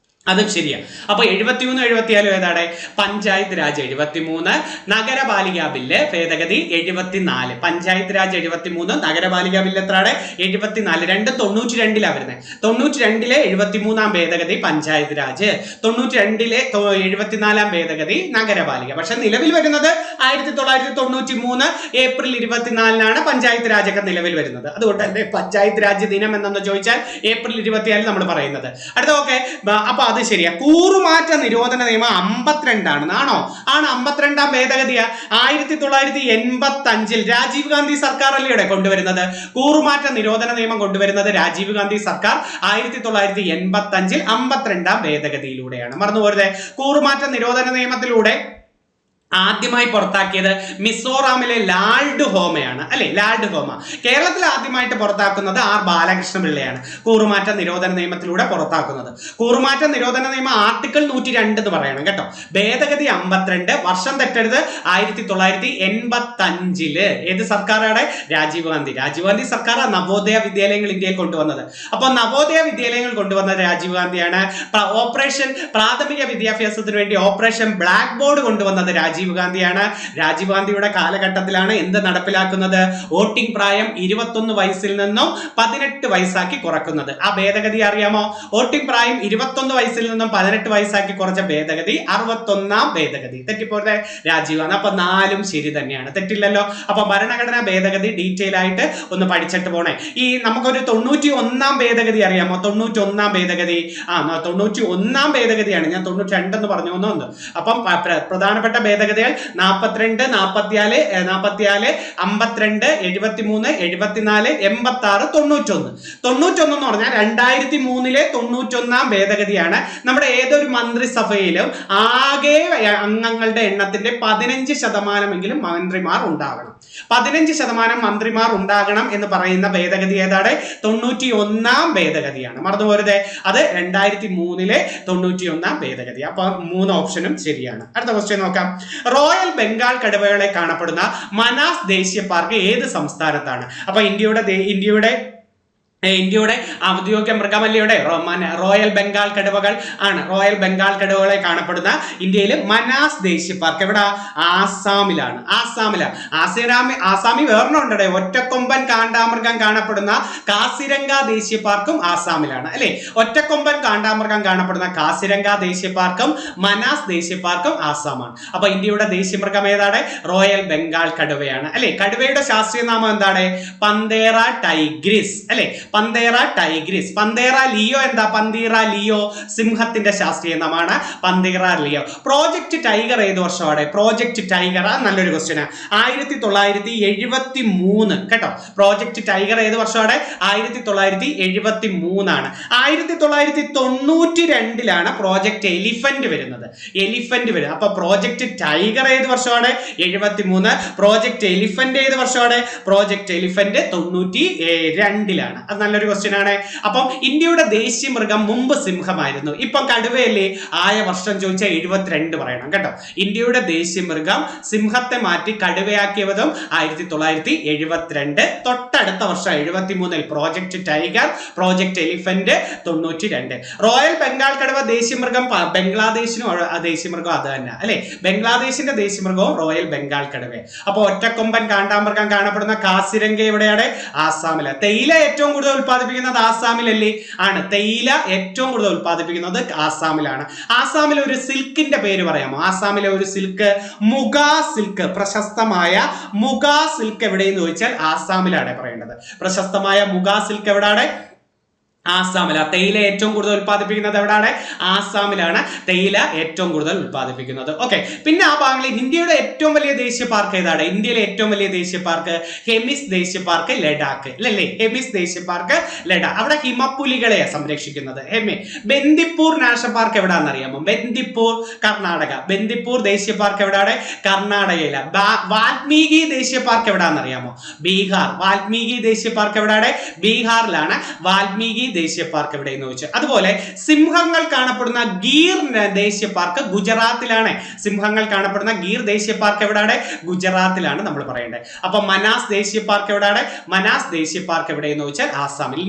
അതും ശരിയാണ്. അപ്പൊ 73, 74 ഏതാണ്? പഞ്ചായത്ത് രാജ് 73, നഗരപാലികാ ബില്ല് ഭേദഗതി 74. പഞ്ചായത്ത് രാജ് 73, നഗരപാലികാ ബില്ല് എത്രയാണ്? 74. രണ്ടും 92-ലാണ് വരുന്നത്. 92-ലെ 73ാം ഭേദഗതി പഞ്ചായത്ത് രാജ്, 92-ലെ 74ാം ഭേദഗതി നഗരപാലിക. പക്ഷെ നിലവിൽ വരുന്നത് 1993 ഏപ്രിൽ 24-നാണ് പഞ്ചായത്ത് രാജൊക്കെ നിലവിൽ വരുന്നത്. അതുകൊണ്ട് തന്നെ പഞ്ചായത്ത് രാജ് ദിനം എന്നു ചോദിച്ചാൽ ഏപ്രിൽ 24 നമ്മൾ പറയുന്നത്. അടുത്ത ഓക്കെ. അപ്പൊ അത് ശരിയാ. കൂറുമാറ്റ നിരോധന നിയമം 52 ആണോ? ആണ്. 52ാം ഭേദഗതിയാ. 1985-ൽ രാജീവ് ഗാന്ധി സർക്കാർ അല്ലേ കൊണ്ടുവരുന്നത്? കൂറുമാറ്റ നിരോധന നിയമം കൊണ്ടുവരുന്നത് രാജീവ് ഗാന്ധി സർക്കാർ 1985-ൽ 52ാം ഭേദഗതിയിലൂടെയാണ്. മറന്നുപോരുത്. കൂറുമാറ്റ നിരോധന നിയമത്തിലൂടെ ആദ്യമായി പുറത്താക്കിയത് മിസോറാമിലെ ലാൽഡ് ഹോമയാണ്, അല്ലെ? ലാൽഡ് ഹോമ. കേരളത്തിൽ ആദ്യമായിട്ട് പുറത്താക്കുന്നത് ആർ ബാലകൃഷ്ണ പിള്ളയാണ്. കൂറുമാറ്റ നിരോധന നിയമത്തിലൂടെ പുറത്താക്കുന്നത്. കൂറുമാറ്റ നിരോധന നിയമം ആർട്ടിക്കിൾ 102 എന്ന് പറയണം കേട്ടോ. ഭേദഗതി 52. വർഷം തെറ്റരുത്. 1985-ല്. ഏത് സർക്കാരാണ്? രാജീവ് ഗാന്ധി സർക്കാർ നവോദയ വിദ്യാലയങ്ങൾ ഇന്ത്യയിൽ കൊണ്ടുവന്നത്. അപ്പൊ നവോദയ വിദ്യാലയങ്ങൾ കൊണ്ടുവന്നത് രാജീവ് ഗാന്ധിയാണ്. ഓപ്പറേഷൻ പ്രാഥമിക വിദ്യാഭ്യാസത്തിന് വേണ്ടി ഓപ്പറേഷൻ ബ്ലാക്ക് ബോർഡ് കൊണ്ടുവന്നത് രാജീവ് ഗാന്ധിയാണ്. രാജീവ് ഗാന്ധിയുടെ കാലഘട്ടത്തിലാണ് എന്ത് നടപ്പിലാക്കുന്നത്? വോട്ടിംഗ് പ്രായം 21 വയസ്സിൽ നിന്നും 18 വയസ്സാക്കി കുറക്കുന്നത്. ആ ഭേദഗതി അറിയാമോ? വോട്ടിംഗ് പ്രായം 21 വയസ്സിൽ നിന്നും 18 വയസ്സാക്കി കുറച്ച ഭേദഗതി 61ാം ഭേദഗതി. തെറ്റിപ്പോട്ടെ രാജീവ് ഗാന്ധി. അപ്പൊ 4ഉം ശരി തന്നെയാണ്. തെറ്റില്ലല്ലോ. അപ്പൊ ഭരണഘടനാ ഭേദഗതി ഡീറ്റെയിൽ ആയിട്ട് ഒന്ന് പഠിച്ചിട്ട് പോണേ. ഈ നമുക്കൊരു 91ാം ഭേദഗതി അറിയാമോ? 91ാം ഭേദഗതി. 91ാം ഭേദഗതിയാണ്. ഞാൻ 92 എന്ന് പറഞ്ഞു വന്നു. അപ്പം പ്രധാനപ്പെട്ട ഭേദഗതികൾ 42, 44, 52, 73, 74, 86, 91. 91 എന്ന് പറഞ്ഞാൽ 2003-ലെ 91ാം ഭേദഗതിയാണ്. നമ്മുടെ ഏതൊരു മന്ത്രിസഭയിലും ആകെ അംഗങ്ങളുടെ എണ്ണത്തിന്റെ 15% മന്ത്രിമാർ ഉണ്ടാകണം. 15% മന്ത്രിമാർ ഉണ്ടാകണം എന്ന് പറയുന്ന ഭേദഗതി ഏതാണ്? 91ാം ഭേദഗതിയാണ്. മറന്നുപോരുത്. അത് 2003-ലെ 91ാം ഭേദഗതി. അപ്പൊ 3 ഓപ്ഷനും ശരിയാണ്. അടുത്ത ക്വസ്റ്റ്യൻ നോക്കാം. റോയൽ ബംഗാൾ കടുവകളെ കാണപ്പെടുന്ന മനാസ് ദേശീയ പാർക്ക് ഏത് സംസ്ഥാനത്താണ്? അപ്പൊ ഇന്ത്യയുടെ ഇന്ത്യയുടെ ഔദ്യോഗിക മൃഗമല്ലയുടെ റോയൽ ബംഗാൾ കടുവകൾ ആണ്. റോയൽ ബംഗാൾ കടുവകളെ കാണപ്പെടുന്ന ഇന്ത്യയിൽ മനാസ് ദേശീയ പാർക്ക് എവിടെ? ആസാമിലാണ്. ആസാമി വേറൊന്നുണ്ടേ, ഒറ്റക്കൊമ്പൻ കാണ്ടാമൃഗം കാണപ്പെടുന്ന കാസിരംഗ ദേശീയ പാർക്കും ആസാമിലാണ് അല്ലെ. ഒറ്റക്കൊമ്പൻ കാണ്ടാമൃഗം കാണപ്പെടുന്ന കാസിരംഗ ദേശീയ പാർക്കും മനാസ് ദേശീയ പാർക്കും ആസാമാണ്. അപ്പൊ ഇന്ത്യയുടെ ദേശീയ മൃഗം ഏതാണ്? റോയൽ ബംഗാൾ കടുവയാണ് അല്ലെ. കടുവയുടെ ശാസ്ത്രീയ നാമം എന്താണ്? പന്തേറ ടൈഗ്രിസ് അല്ലെ. പന്തേറ ടൈഗ്രിസ്. പന്തേറ ലിയോ എന്താ? പന്തീറ ലിയോ സിംഹത്തിന്റെ ശാസ്ത്രീയ നാമമാണ് പന്തീറ ലിയോ. പ്രോജക്ട് ടൈഗർ ഏത് വർഷമാണ്? പ്രോജക്ട് ടൈഗർ നല്ലൊരു ക്വസ്റ്റ്യനാ. 1973 കേട്ടോ. പ്രോജക്ട് ടൈഗർ ഏത് വർഷമാണ്? 1973 ആണ്. 1992 പ്രോജക്ട് എലിഫന്റ് വരുന്നത്. അപ്പൊ പ്രോജക്ട് ടൈഗർ ഏത് വർഷമാണ്? 73. പ്രോജക്ട് എലിഫന്റ് ഏത് വർഷമാണ്? പ്രോജക്ട് എലിഫന്റ് 92 അത് നല്ലൊരു ക്വസ്റ്റ്യൻ ആണ്. അപ്പം ഇന്ത്യയുടെ ദേശീയ മൃഗം മുമ്പ് സിംഹമായിരുന്നു, ഇപ്പം കടുവയല്ലേ. ആയ വർഷം ചോദിച്ചാൽ 72 പറയണം കേട്ടോ. ഇന്ത്യയുടെ ദേശീയ മൃഗം സിംഹത്തെ മാറ്റി കടുവയാക്കിയതും 1972. തൊട്ടടുത്ത വർഷം 73 project tiger, project elephant 92. Royal Bengal കടുവ ദേശീയ മൃഗം ബംഗ്ലാദേശിനും ദേശീയ മൃഗം അത് തന്നെ അല്ലെ. ബംഗ്ലാദേശിന്റെ ദേശീയ മൃഗവും റോയൽ ബംഗാൾ കടുവ. അപ്പൊ ഒറ്റക്കൊമ്പൻ കാണ്ടാമൃഗം കാണപ്പെടുന്ന കാസിരംഗ എവിടെയാണ്? ആസാമില്. തേയില ഏറ്റവും കൂടുതൽ ഉത്പാദിപ്പിക്കുന്നത് ആസാമിലല്ലേ? ആണ്. തേയില ഏറ്റവും കൂടുതൽ ഉത്പാദിപ്പിക്കുന്നത് ആസാമിലാണ്. ആസാമിലെ ഒരു സിൽക്കിന്റെ പേര് പറയാമോ? ആസാമിലെ ഒരു സിൽക്ക് മുഗാ സിൽക്ക്. പ്രശസ്തമായ മുഗാ സിൽക്ക് എവിടെയെന്ന് ചോദിച്ചാൽ ആസാമിലാണ് പറയേണ്ടത്. പ്രശസ്തമായ മുഗാ സിൽക്ക് എവിടെയാണ്? ആസാമിലാണ്. തേയില ഏറ്റവും കൂടുതൽ ഉത്പാദിപ്പിക്കുന്നത് എവിടെയാണ്? ആസാമിലാണ് തേയില ഏറ്റവും കൂടുതൽ ഉത്പാദിപ്പിക്കുന്നത്. ഓക്കെ. പിന്നെ ആ ഭാഗങ്ങളിൽ ഇന്ത്യയുടെ ഏറ്റവും വലിയ ദേശീയ പാർക്ക് ഏതാണ്? ഇന്ത്യയിലെ ഏറ്റവും വലിയ ദേശീയ പാർക്ക് ഹെമിസ് ദേശീയ പാർക്ക് ലഡാക്ക് അല്ലേ. ഹെമിസ് ദേശീയ പാർക്ക് ലഡാക്ക്. അവിടെ ഹിമപ്പുലികളെ സംരക്ഷിക്കുന്നത്. ബന്ദിപ്പൂർ നാഷണൽ പാർക്ക് എവിടെയാണെന്ന് അറിയാമോ? ബന്ദിപ്പൂർ കർണാടക. ബന്ദിപ്പൂർ ദേശീയ പാർക്ക് എവിടെയാണ്? കർണാടകയിലാണ്. വാൽമീകി ദേശീയ പാർക്ക് എവിടെയാണെന്ന് അറിയാമോ? ബീഹാർ. വാൽമീകി ദേശീയ പാർക്ക് എവിടെയാണ്? ബീഹാറിലാണ് വാൽമീകി ദേശീയ പാർക്ക് എവിടെയെന്ന് ചോദിച്ചു. അതുപോലെ സിംഹങ്ങൾ കാണപ്പെടുന്ന ഗീർ ദേശീയ പാർക്ക് ഗുജറാത്തിലാണ്. സിംഹങ്ങൾ കാണപ്പെടുന്ന ഗീർ ദേശീയ പാർക്ക് എവിടെയാണ്? ഗുജറാത്തിലാണ് നമ്മൾ പറയേണ്ടത്. അപ്പൊ മനാസ് ദേശീയ പാർക്ക് എവിടെയാണ്? മനാസ് ദേശീയ പാർക്ക് എവിടെയെന്ന് ചോദിച്ചാൽ ആസാമിൽ.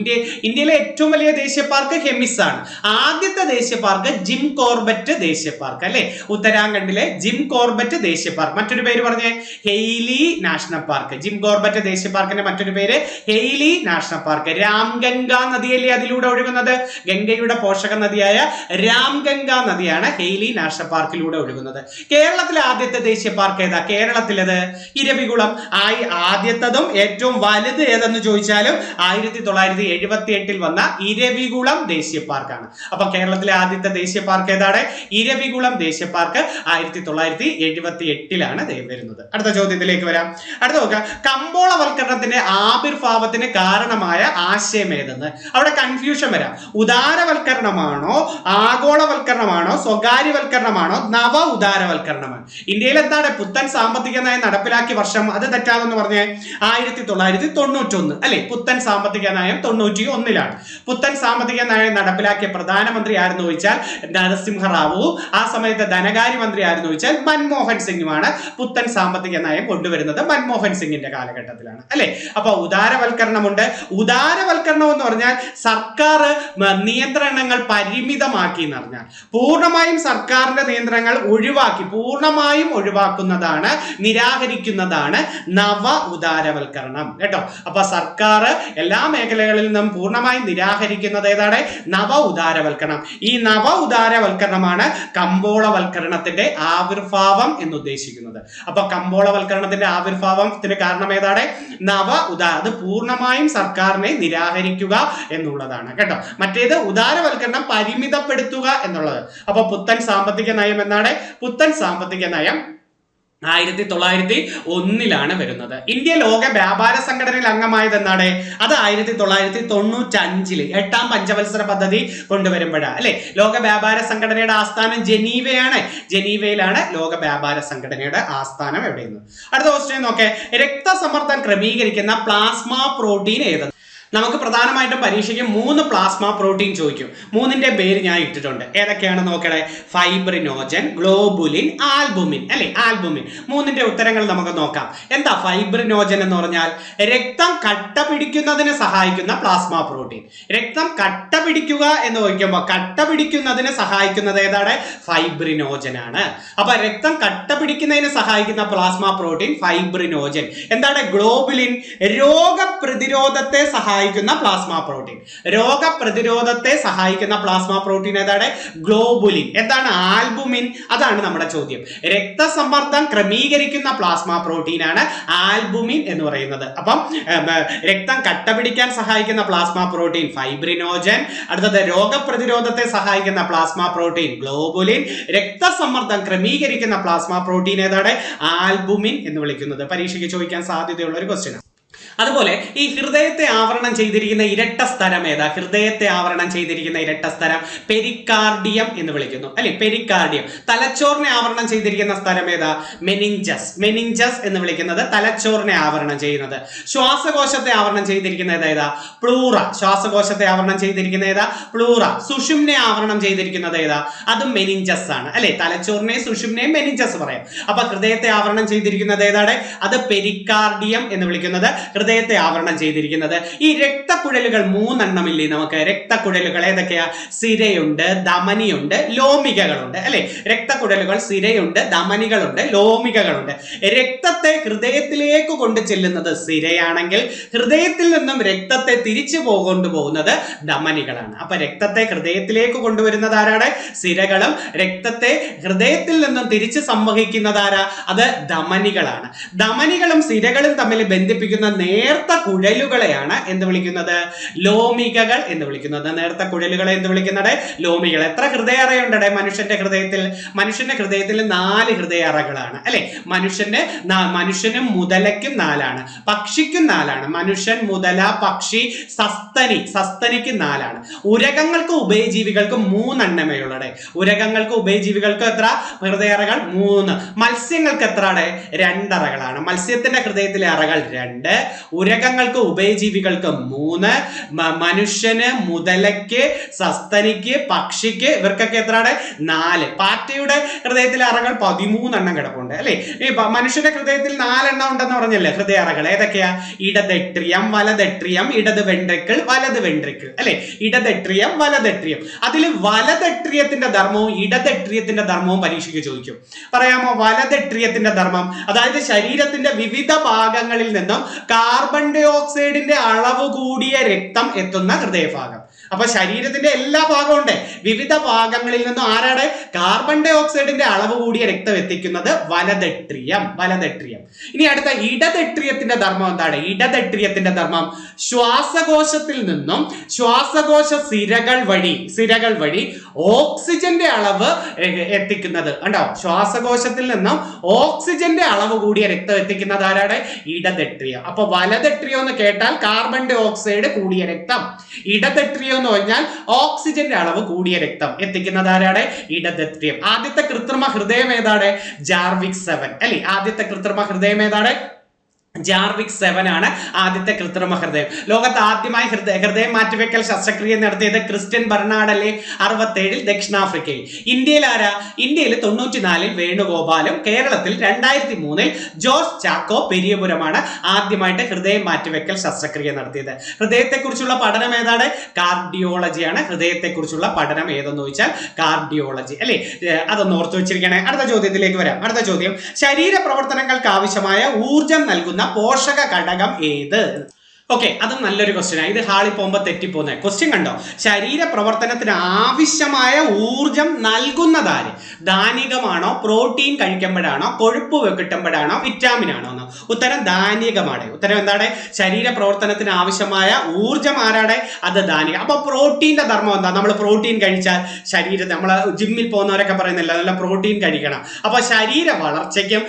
ഇന്ത്യയിലെ ഏറ്റവും വലിയ ദേശീയ പാർക്ക് ഹെമിസ് ആണ്. ആദ്യത്തെ ദേശീയ പാർക്ക് ജിം കോർബറ്റ് ദേശീയ പാർക്ക് അല്ലെ. ഉത്തരാഖണ്ഡിലെ ജിം കോർബറ്റ് ദേശീയ പാർക്ക്. മറ്റൊരു പേര് പറഞ്ഞേ, Hailey national park. Jim Corbett ദേശീയ പാർക്കിന്റെ മറ്റൊരു പേര് ഹെയ്ലി നാഷണൽ പാർക്ക്. രാംഗംഗ നദിയല്ലേ അതിലൂടെ ഒഴുകുന്നത്? ഗംഗയുടെ പോഷക നദിയായ രാംഗംഗ നദിയാണ് ഹെയ്ലി നാഷണൽ പാർക്കിലൂടെ ഒഴുകുന്നത്. കേരളത്തിലെ ആദ്യത്തെ ദേശീയ പാർക്ക് ഏതാ? കേരളത്തിലത് ഇരവികുളം. ആദ്യത്തതും ഏറ്റവും വലുത് ഏതെന്ന് ചോദിച്ചാലും 1978 വന്ന ഇരവികുളം ദേശീയ പാർക്കാണ്. അപ്പൊ കേരളത്തിലെ ആദ്യത്തെ ദേശീയ പാർക്ക് ഏതാണ്? ഇരവികുളം ദേശീയ പാർക്ക് 1978 വരുന്നത്. അടുത്ത ചോദ്യത്തിലേക്ക് വരാം. അടുത്ത നോക്കുക, കമ്പോളവൽക്കരണത്തിന്റെ ആവിർഭാവത്തിന് കാരണമായ ആശയം ഏതെന്ന്. അവിടെ കൺഫ്യൂഷൻ വരാം. ഉദാരവൽക്കരണമാണോ, ആഗോളവൽക്കരണമാണോ, സ്വകാര്യവൽക്കരണമാണോ, നവ ഉദാരവൽക്കരണമാണ്? ഇന്ത്യയിൽ എന്താണ് പുത്തൻ സാമ്പത്തിക നയം നടപ്പിലാക്കിയ വർഷം? അത് തെറ്റാതെന്ന് പറഞ്ഞേ. 1991 അല്ലെ. പുത്തൻ സാമ്പത്തിക നയം 91 പുത്തൻ സാമ്പത്തിക നയം നടപ്പിലാക്കിയ പ്രധാനമന്ത്രി ആരെന്ന് ചോദിച്ചാൽ നരസിംഹറാവു. ആ സമയത്ത് ധനകാര്യമന്ത്രി ആരെന്ന് ചോദിച്ചാൽ മൻമോഹൻ സിംഗുമാണ്. പുത്തൻ സാമ്പത്തിക നയം കൊണ്ടുവരുന്നത് മൻമോഹൻ സിംഗിന്റെ കാലഘട്ടത്തിലാണ് അല്ലെ. അപ്പൊ ഉദാരവൽക്കരണമുണ്ട്. ഉദാരവൽക്കരണം എന്ന് പറഞ്ഞാൽ സർക്കാർ നിയന്ത്രണങ്ങൾ പരിമിതമാക്കി എന്ന് പറഞ്ഞാൽ പൂർണ്ണമായും സർക്കാരിന്റെ നിയന്ത്രണങ്ങൾ പൂർണ്ണമായും ഒഴിവാക്കുന്നതാണ്, നിരാകരിക്കുന്നതാണ് നവ ഉദാരവൽക്കരണം കേട്ടോ. അപ്പൊ സർക്കാർ എല്ലാ മേഖലകളിൽ നിന്നും പൂർണ്ണമായും നിരാകരിക്കുന്നത് ഏതാണ്? നവ ഉദാരവൽക്കരണം. ഈ നവ ഉദാരവൽക്കരണമാണ് കമ്പോളവൽക്കരണത്തിന്റെ ആവിർഭാവം എന്ന് ഉദ്ദേശിക്കുന്നത്. അപ്പൊ കമ്പോളവൽക്കരണത്തിന്റെ ആവിർഭാവത്തിന് കാരണം ഏതാണ്? അത് പൂർണ്ണമായും സർക്കാരിനെ നിരാകരിക്കുക എന്നുള്ളതാണ് കേട്ടോ. മറ്റേത് ഉദാരവൽക്കരണം പരിമിതപ്പെടുത്തുക എന്നുള്ളത്. അപ്പൊ പുത്തൻ സാമ്പത്തിക നയം എന്നാണ്. പുത്തൻ സാമ്പത്തിക നയം 1901 വരുന്നത്. ഇന്ത്യ ലോക വ്യാപാര സംഘടനയിൽ അംഗമായത് എന്നാണ്. അത് 1995 8ാം പഞ്ചവത്സര പദ്ധതി കൊണ്ടുവരുമ്പോഴാണ് അല്ലെ. ലോക വ്യാപാര സംഘടനയുടെ ആസ്ഥാനം ജനീവയാണ്. ജനീവയിലാണ് ലോക വ്യാപാര സംഘടനയുടെ ആസ്ഥാനം. എവിടെയെന്ന് അടുത്ത ക്വസ്റ്റ്യൻ നോക്കേ. രക്തസമ്മർദ്ദം ക്രമീകരിക്കുന്ന പ്ലാസ്മ പ്രോട്ടീൻ ഏത്? നമുക്ക് പ്രധാനമായിട്ടും പരീക്ഷയ്ക്ക് 3 പ്ലാസ്മ പ്രോട്ടീൻ ചോദിക്കും. 3ന്റെ പേര് ഞാൻ ഇട്ടിട്ടുണ്ട്. ഏതൊക്കെയാണ് നോക്കണേ? Fibrinogen, globulin, albumin. അല്ലെ, ആൽബുമിൻ. 3ന്റെ ഉത്തരങ്ങൾ നമുക്ക് നോക്കാം. എന്താ ഫൈബ്രിനോജൻ എന്ന് പറഞ്ഞാൽ? രക്തം കട്ട പിടിക്കുന്നതിന് സഹായിക്കുന്ന പ്ലാസ്മ പ്രോട്ടീൻ. രക്തം കട്ട പിടിക്കുക എന്ന് ചോദിക്കുമ്പോൾ കട്ട പിടിക്കുന്നതിന് സഹായിക്കുന്നത് ഏതാണ്? ഫൈബ്രിനോജൻ ആണ്. അപ്പൊ രക്തം കട്ട പിടിക്കുന്നതിന് സഹായിക്കുന്ന പ്ലാസ്മ പ്രോട്ടീൻ ഫൈബ്രിനോജൻ. എന്താണ്? ഗ്ലോബുലിൻ, രോഗപ്രതിരോധത്തെ സഹായിക്കുന്ന പ്ലാസ്മ പ്രോട്ടീൻ. രോഗപ്രതിരോധത്തെ സഹായിക്കുന്ന പ്ലാസ്മ പ്രോട്ടീൻ ഏതാണ്? ഗ്ലോബുലിൻ. എന്താണ്? ആൽബുമിൻ. അതാണ് നമ്മുടെ ചോദ്യം. രക്തസമ്മർദ്ദം ക്രമീകരിക്കുന്ന പ്ലാസ്മ പ്രോട്ടീൻ ആണ് ആൽബുമിൻ എന്ന് പറയുന്നത്. അപ്പം രക്തം കട്ട പിടിക്കാൻ സഹായിക്കുന്ന പ്ലാസ്മ പ്രോട്ടീൻ ഫൈബ്രിനോജൻ. അടുത്തത് രോഗപ്രതിരോധത്തെ സഹായിക്കുന്ന പ്ലാസ്മ പ്രോട്ടീൻ ഗ്ലോബുലിൻ. രക്തസമ്മർദ്ദം ക്രമീകരിക്കുന്ന പ്ലാസ്മ പ്രോട്ടീൻ ഏതാണ്? ആൽബുമിൻ എന്ന് വിളിക്കുന്നത്. പരീക്ഷയ്ക്ക് ചോദിക്കാൻ സാധ്യതയുള്ള ഒരു ക്വസ്റ്റ്യൻ. അതുപോലെ ഈ ഹൃദയത്തെ ആവരണം ചെയ്തിരിക്കുന്ന ഇരട്ട സ്ഥലം ഏതാ? ഹൃദയത്തെ ആവരണം ചെയ്തിരിക്കുന്ന ഇരട്ട സ്ഥലം പെരിക്കാർഡിയം എന്ന് വിളിക്കുന്നു. അല്ലെ, പെരിക്കാർഡിയം. തലച്ചോറിനെ ആവരണം ചെയ്തിരിക്കുന്ന സ്ഥലം ഏതാ? മെനിഞ്ചസ്. മെനിഞ്ചസ് എന്ന് വിളിക്കുന്നത് തലച്ചോറിനെ ആവരണം ചെയ്യുന്നത്. ശ്വാസകോശത്തെ ആവരണം ചെയ്തിരിക്കുന്നത് ഏതാ? പ്ലൂറ. ശ്വാസകോശത്തെ ആവരണം ചെയ്തിരിക്കുന്ന ഏതാ? പ്ലൂറ. സുഷുമ്നെ ആവരണം ചെയ്തിരിക്കുന്നത് ഏതാ? അതും മെനിഞ്ചസ് ആണ്. അല്ലെ, തലച്ചോറിനെയും സുഷുമ്നെയും മെനിഞ്ചസ് പറയാം. അപ്പൊ ഹൃദയത്തെ ആവരണം ചെയ്തിരിക്കുന്നത് ഏതാണ്? അത് പെരിക്കാർഡിയം എന്ന് വിളിക്കുന്നത് ഹൃദയത്തെ ആവരണം ചെയ്തിരിക്കുന്നത്. ഈ രക്തക്കുഴലുകൾ 3 ഇല്ലേ നമുക്ക്? രക്തക്കുഴലുകൾ ഏതൊക്കെയാ? സിരയുണ്ട്, ധമനിയുണ്ട്, ലോമികകളുണ്ട്. അല്ലെ, രക്തക്കുഴലുകൾ സിരയുണ്ട്, ധമനികളുണ്ട്, ലോമികകളുണ്ട്. രക്തത്തെ ഹൃദയത്തിലേക്ക് കൊണ്ടു ചെല്ലുന്നത് സിരയാണെങ്കിൽ ഹൃദയത്തിൽ നിന്നും രക്തത്തെ തിരിച്ചു കൊണ്ടുപോകുന്നത് ധമനികളാണ്. അപ്പൊ രക്തത്തെ ഹൃദയത്തിലേക്ക് കൊണ്ടുവരുന്നത് ആരാണ്? സിരകളും. രക്തത്തെ ഹൃദയത്തിൽ നിന്നും തിരിച്ചു സംവഹിക്കുന്നത് ആരാ? അത് ധമനികളാണ്. ധമനികളും സിരകളും തമ്മിൽ ബന്ധിപ്പിക്കുന്ന നേർത്ത കുഴലുകളെയാണ് എന്ത് വിളിക്കുന്നത്? ലോമികകൾ എന്ന് വിളിക്കുന്നത്. നേർത്ത കുഴലുകളെ എന്ത് വിളിക്കുന്നത്? ലോമികൾ. എത്ര ഹൃദയ അറയുണ്ടേ മനുഷ്യന്റെ ഹൃദയത്തിൽ? മനുഷ്യന്റെ ഹൃദയത്തിൽ 4 ഹൃദയ അറകളാണ്. അല്ലെ, മനുഷ്യനും മുതലയ്ക്കും 4ആണ്, പക്ഷിക്കും 4ആണ്. മനുഷ്യൻ, മുതല, പക്ഷി, സസ്തനിക്ക് 4ആണ്. ഉരകങ്ങൾക്ക് ഉഭയജീവികൾക്ക് 3 ഉള്ളത്. ഉരകങ്ങൾക്ക് ഉഭയജീവികൾക്ക് എത്ര ഹൃദയറകൾ? 3. മത്സ്യങ്ങൾക്ക് എത്ര? 2 അറകളാണ്. മത്സ്യത്തിന്റെ ഹൃദയത്തിലെ അറകൾ 2, ഉരകങ്ങൾക്ക് ഉഭയജീവികൾക്ക് 3, മനുഷ്യന്, മുതലയ്ക്ക്, സസ്തനിക്ക്, പക്ഷിക്ക് ഇവർക്കൊക്കെ എത്രയാണ്? 4. പാറ്റയുടെ ഹൃദയത്തിലെ അറകൾ 13 കിടപ്പുണ്ട്. അല്ലെ, ഈ മനുഷ്യന്റെ ഹൃദയത്തിൽ 4 ഉണ്ടെന്ന് പറഞ്ഞല്ലേ ഹൃദയ അറകൾ? ഏതൊക്കെയാ? ഇടതെട്രിയം, വലതെട്രിയം, ഇടത് വെൻട്രിക്കിൾ, വലത് വെൻട്രിക്കിൾ. അല്ലെ, ഇടതെട്രിയം, വലതെട്രിയം. അതിൽ വലതെട്രിയത്തിന്റെ ധർമ്മവും ഇടതെട്രിയത്തിന്റെ ധർമ്മവും പരീക്ഷയ്ക്ക് ചോദിക്കും. പറയാമോ? വലതെട്രിയത്തിന്റെ ധർമ്മം അതായത് ശരീരത്തിന്റെ വിവിധ ഭാഗങ്ങളിൽ നിന്നും കാർബൺ ഡൈ ഓക്സൈഡിന്റെ അളവ് കൂടിയ രക്തം എത്തുന്ന ഹൃദയഭാഗം. അപ്പൊ ശരീരത്തിന്റെ എല്ലാ ഭാഗവും ഉണ്ട്. വിവിധ ഭാഗങ്ങളിൽ നിന്നും ആരാണ് കാർബൺ ഡൈ ഓക്സൈഡിന്റെ അളവ് കൂടിയ രക്തം എത്തിക്കുന്നത്? വലതെട്രിയം. ഇനി അടുത്ത ഇടതെട്രിയത്തിന്റെ ധർമ്മം എന്താണ്? ഇടതെട്രിയത്തിന്റെ ധർമ്മം ശ്വാസകോശത്തിൽ നിന്നും ശ്വാസകോശ സിരകൾ വഴി ഓക്സിജന്റെ അളവ് എത്തിക്കുന്നത്. കണ്ടോ? ശ്വാസകോശത്തിൽ നിന്നും ഓക്സിജന്റെ അളവ് കൂടിയ രക്തം എത്തിക്കുന്നത് ആരാണ്? ഇടതെട്രിയം. അപ്പൊ വലതെട്രിയം എന്ന് കേട്ടാൽ കാർബൺ ഡൈ ഓക്സൈഡ് കൂടിയ രക്തം, ഇടതെട്രിയം എന്ന് പറഞ്ഞാൽ ഓക്സിജന്റെ അളവ് കൂടിയ രക്തം എത്തിക്കുന്നത് ആരാണ്? ഇടതെട്രിയം. ആദ്യത്തെ കൃത്രിമ ഹൃദയം ഏതാണ്? ജാർവിക് 7. അല്ലെ, ആദ്യത്തെ കൃത്രിമ ഹൃദയം ഏതാണ്? ജാർവിക് 7 ആണ് ആദ്യത്തെ കൃത്രിമ ഹൃദയം. ലോകത്ത് ആദ്യമായി ഹൃദയം മാറ്റിവെക്കൽ ശസ്ത്രക്രിയ നടത്തിയത് ക്രിസ്ത്യൻ ബർണാഡ് അല്ലേ? 67 ദക്ഷിണാഫ്രിക്കയിൽ. ഇന്ത്യയിൽ ആരാ? ഇന്ത്യയിൽ 94 വേണുഗോപാലും കേരളത്തിൽ 2003 ജോർജ് ചാക്കോ പെരിയപുരമാണ് ആദ്യമായിട്ട് ഹൃദയം മാറ്റിവെക്കൽ ശസ്ത്രക്രിയ നടത്തിയത്. ഹൃദയത്തെക്കുറിച്ചുള്ള പഠനം ഏതാണ്? കാർഡിയോളജിയാണ്. ഹൃദയത്തെക്കുറിച്ചുള്ള പഠനം ഏതെന്ന് ചോദിച്ചാൽ കാർഡിയോളജി. അല്ലെ, അതൊന്ന് ഓർത്തു വെച്ചിരിക്കണേ. അടുത്ത ചോദ്യത്തിലേക്ക് വരാം. അടുത്ത ചോദ്യം, ശരീര പ്രവർത്തനങ്ങൾക്ക് ആവശ്യമായ ഊർജം നൽകുന്ന പോഷക ഘടകം ഏത്? ഓക്കെ, അതും നല്ലൊരു ക്വസ്റ്റ്യൻ ആണ്. ഇത് ഹാളിൽ പോകുമ്പോൾ തെറ്റിപ്പോകുന്ന ക്വസ്റ്റ്യൻ കണ്ടോ? ശരീര പ്രവർത്തനത്തിന് ആവശ്യമായ ഊർജം നൽകുന്നതാര്? ധാന്യകമാണോ, പ്രോട്ടീൻ കഴിക്കുമ്പോഴാണോ, കൊഴുപ്പ് കിട്ടുമ്പോഴാണോ, വിറ്റാമിൻ ആണോ? ഉത്തരം ധാന്യകമാണ്. ഉത്തരം എന്താണ്? ശരീര പ്രവർത്തനത്തിന് ആവശ്യമായ ഊർജം ആരാണ്? അത് ധാന്യം. അപ്പൊ പ്രോട്ടീന്റെ ധർമ്മം എന്താ? നമ്മൾ പ്രോട്ടീൻ കഴിച്ചാൽ ശരീരത്തെ, നമ്മൾ ജിമ്മിൽ പോകുന്നവരൊക്കെ പറയുന്നില്ല നല്ല പ്രോട്ടീൻ കഴിക്കണം. അപ്പൊ ശരീര വളർച്ചയ്ക്കും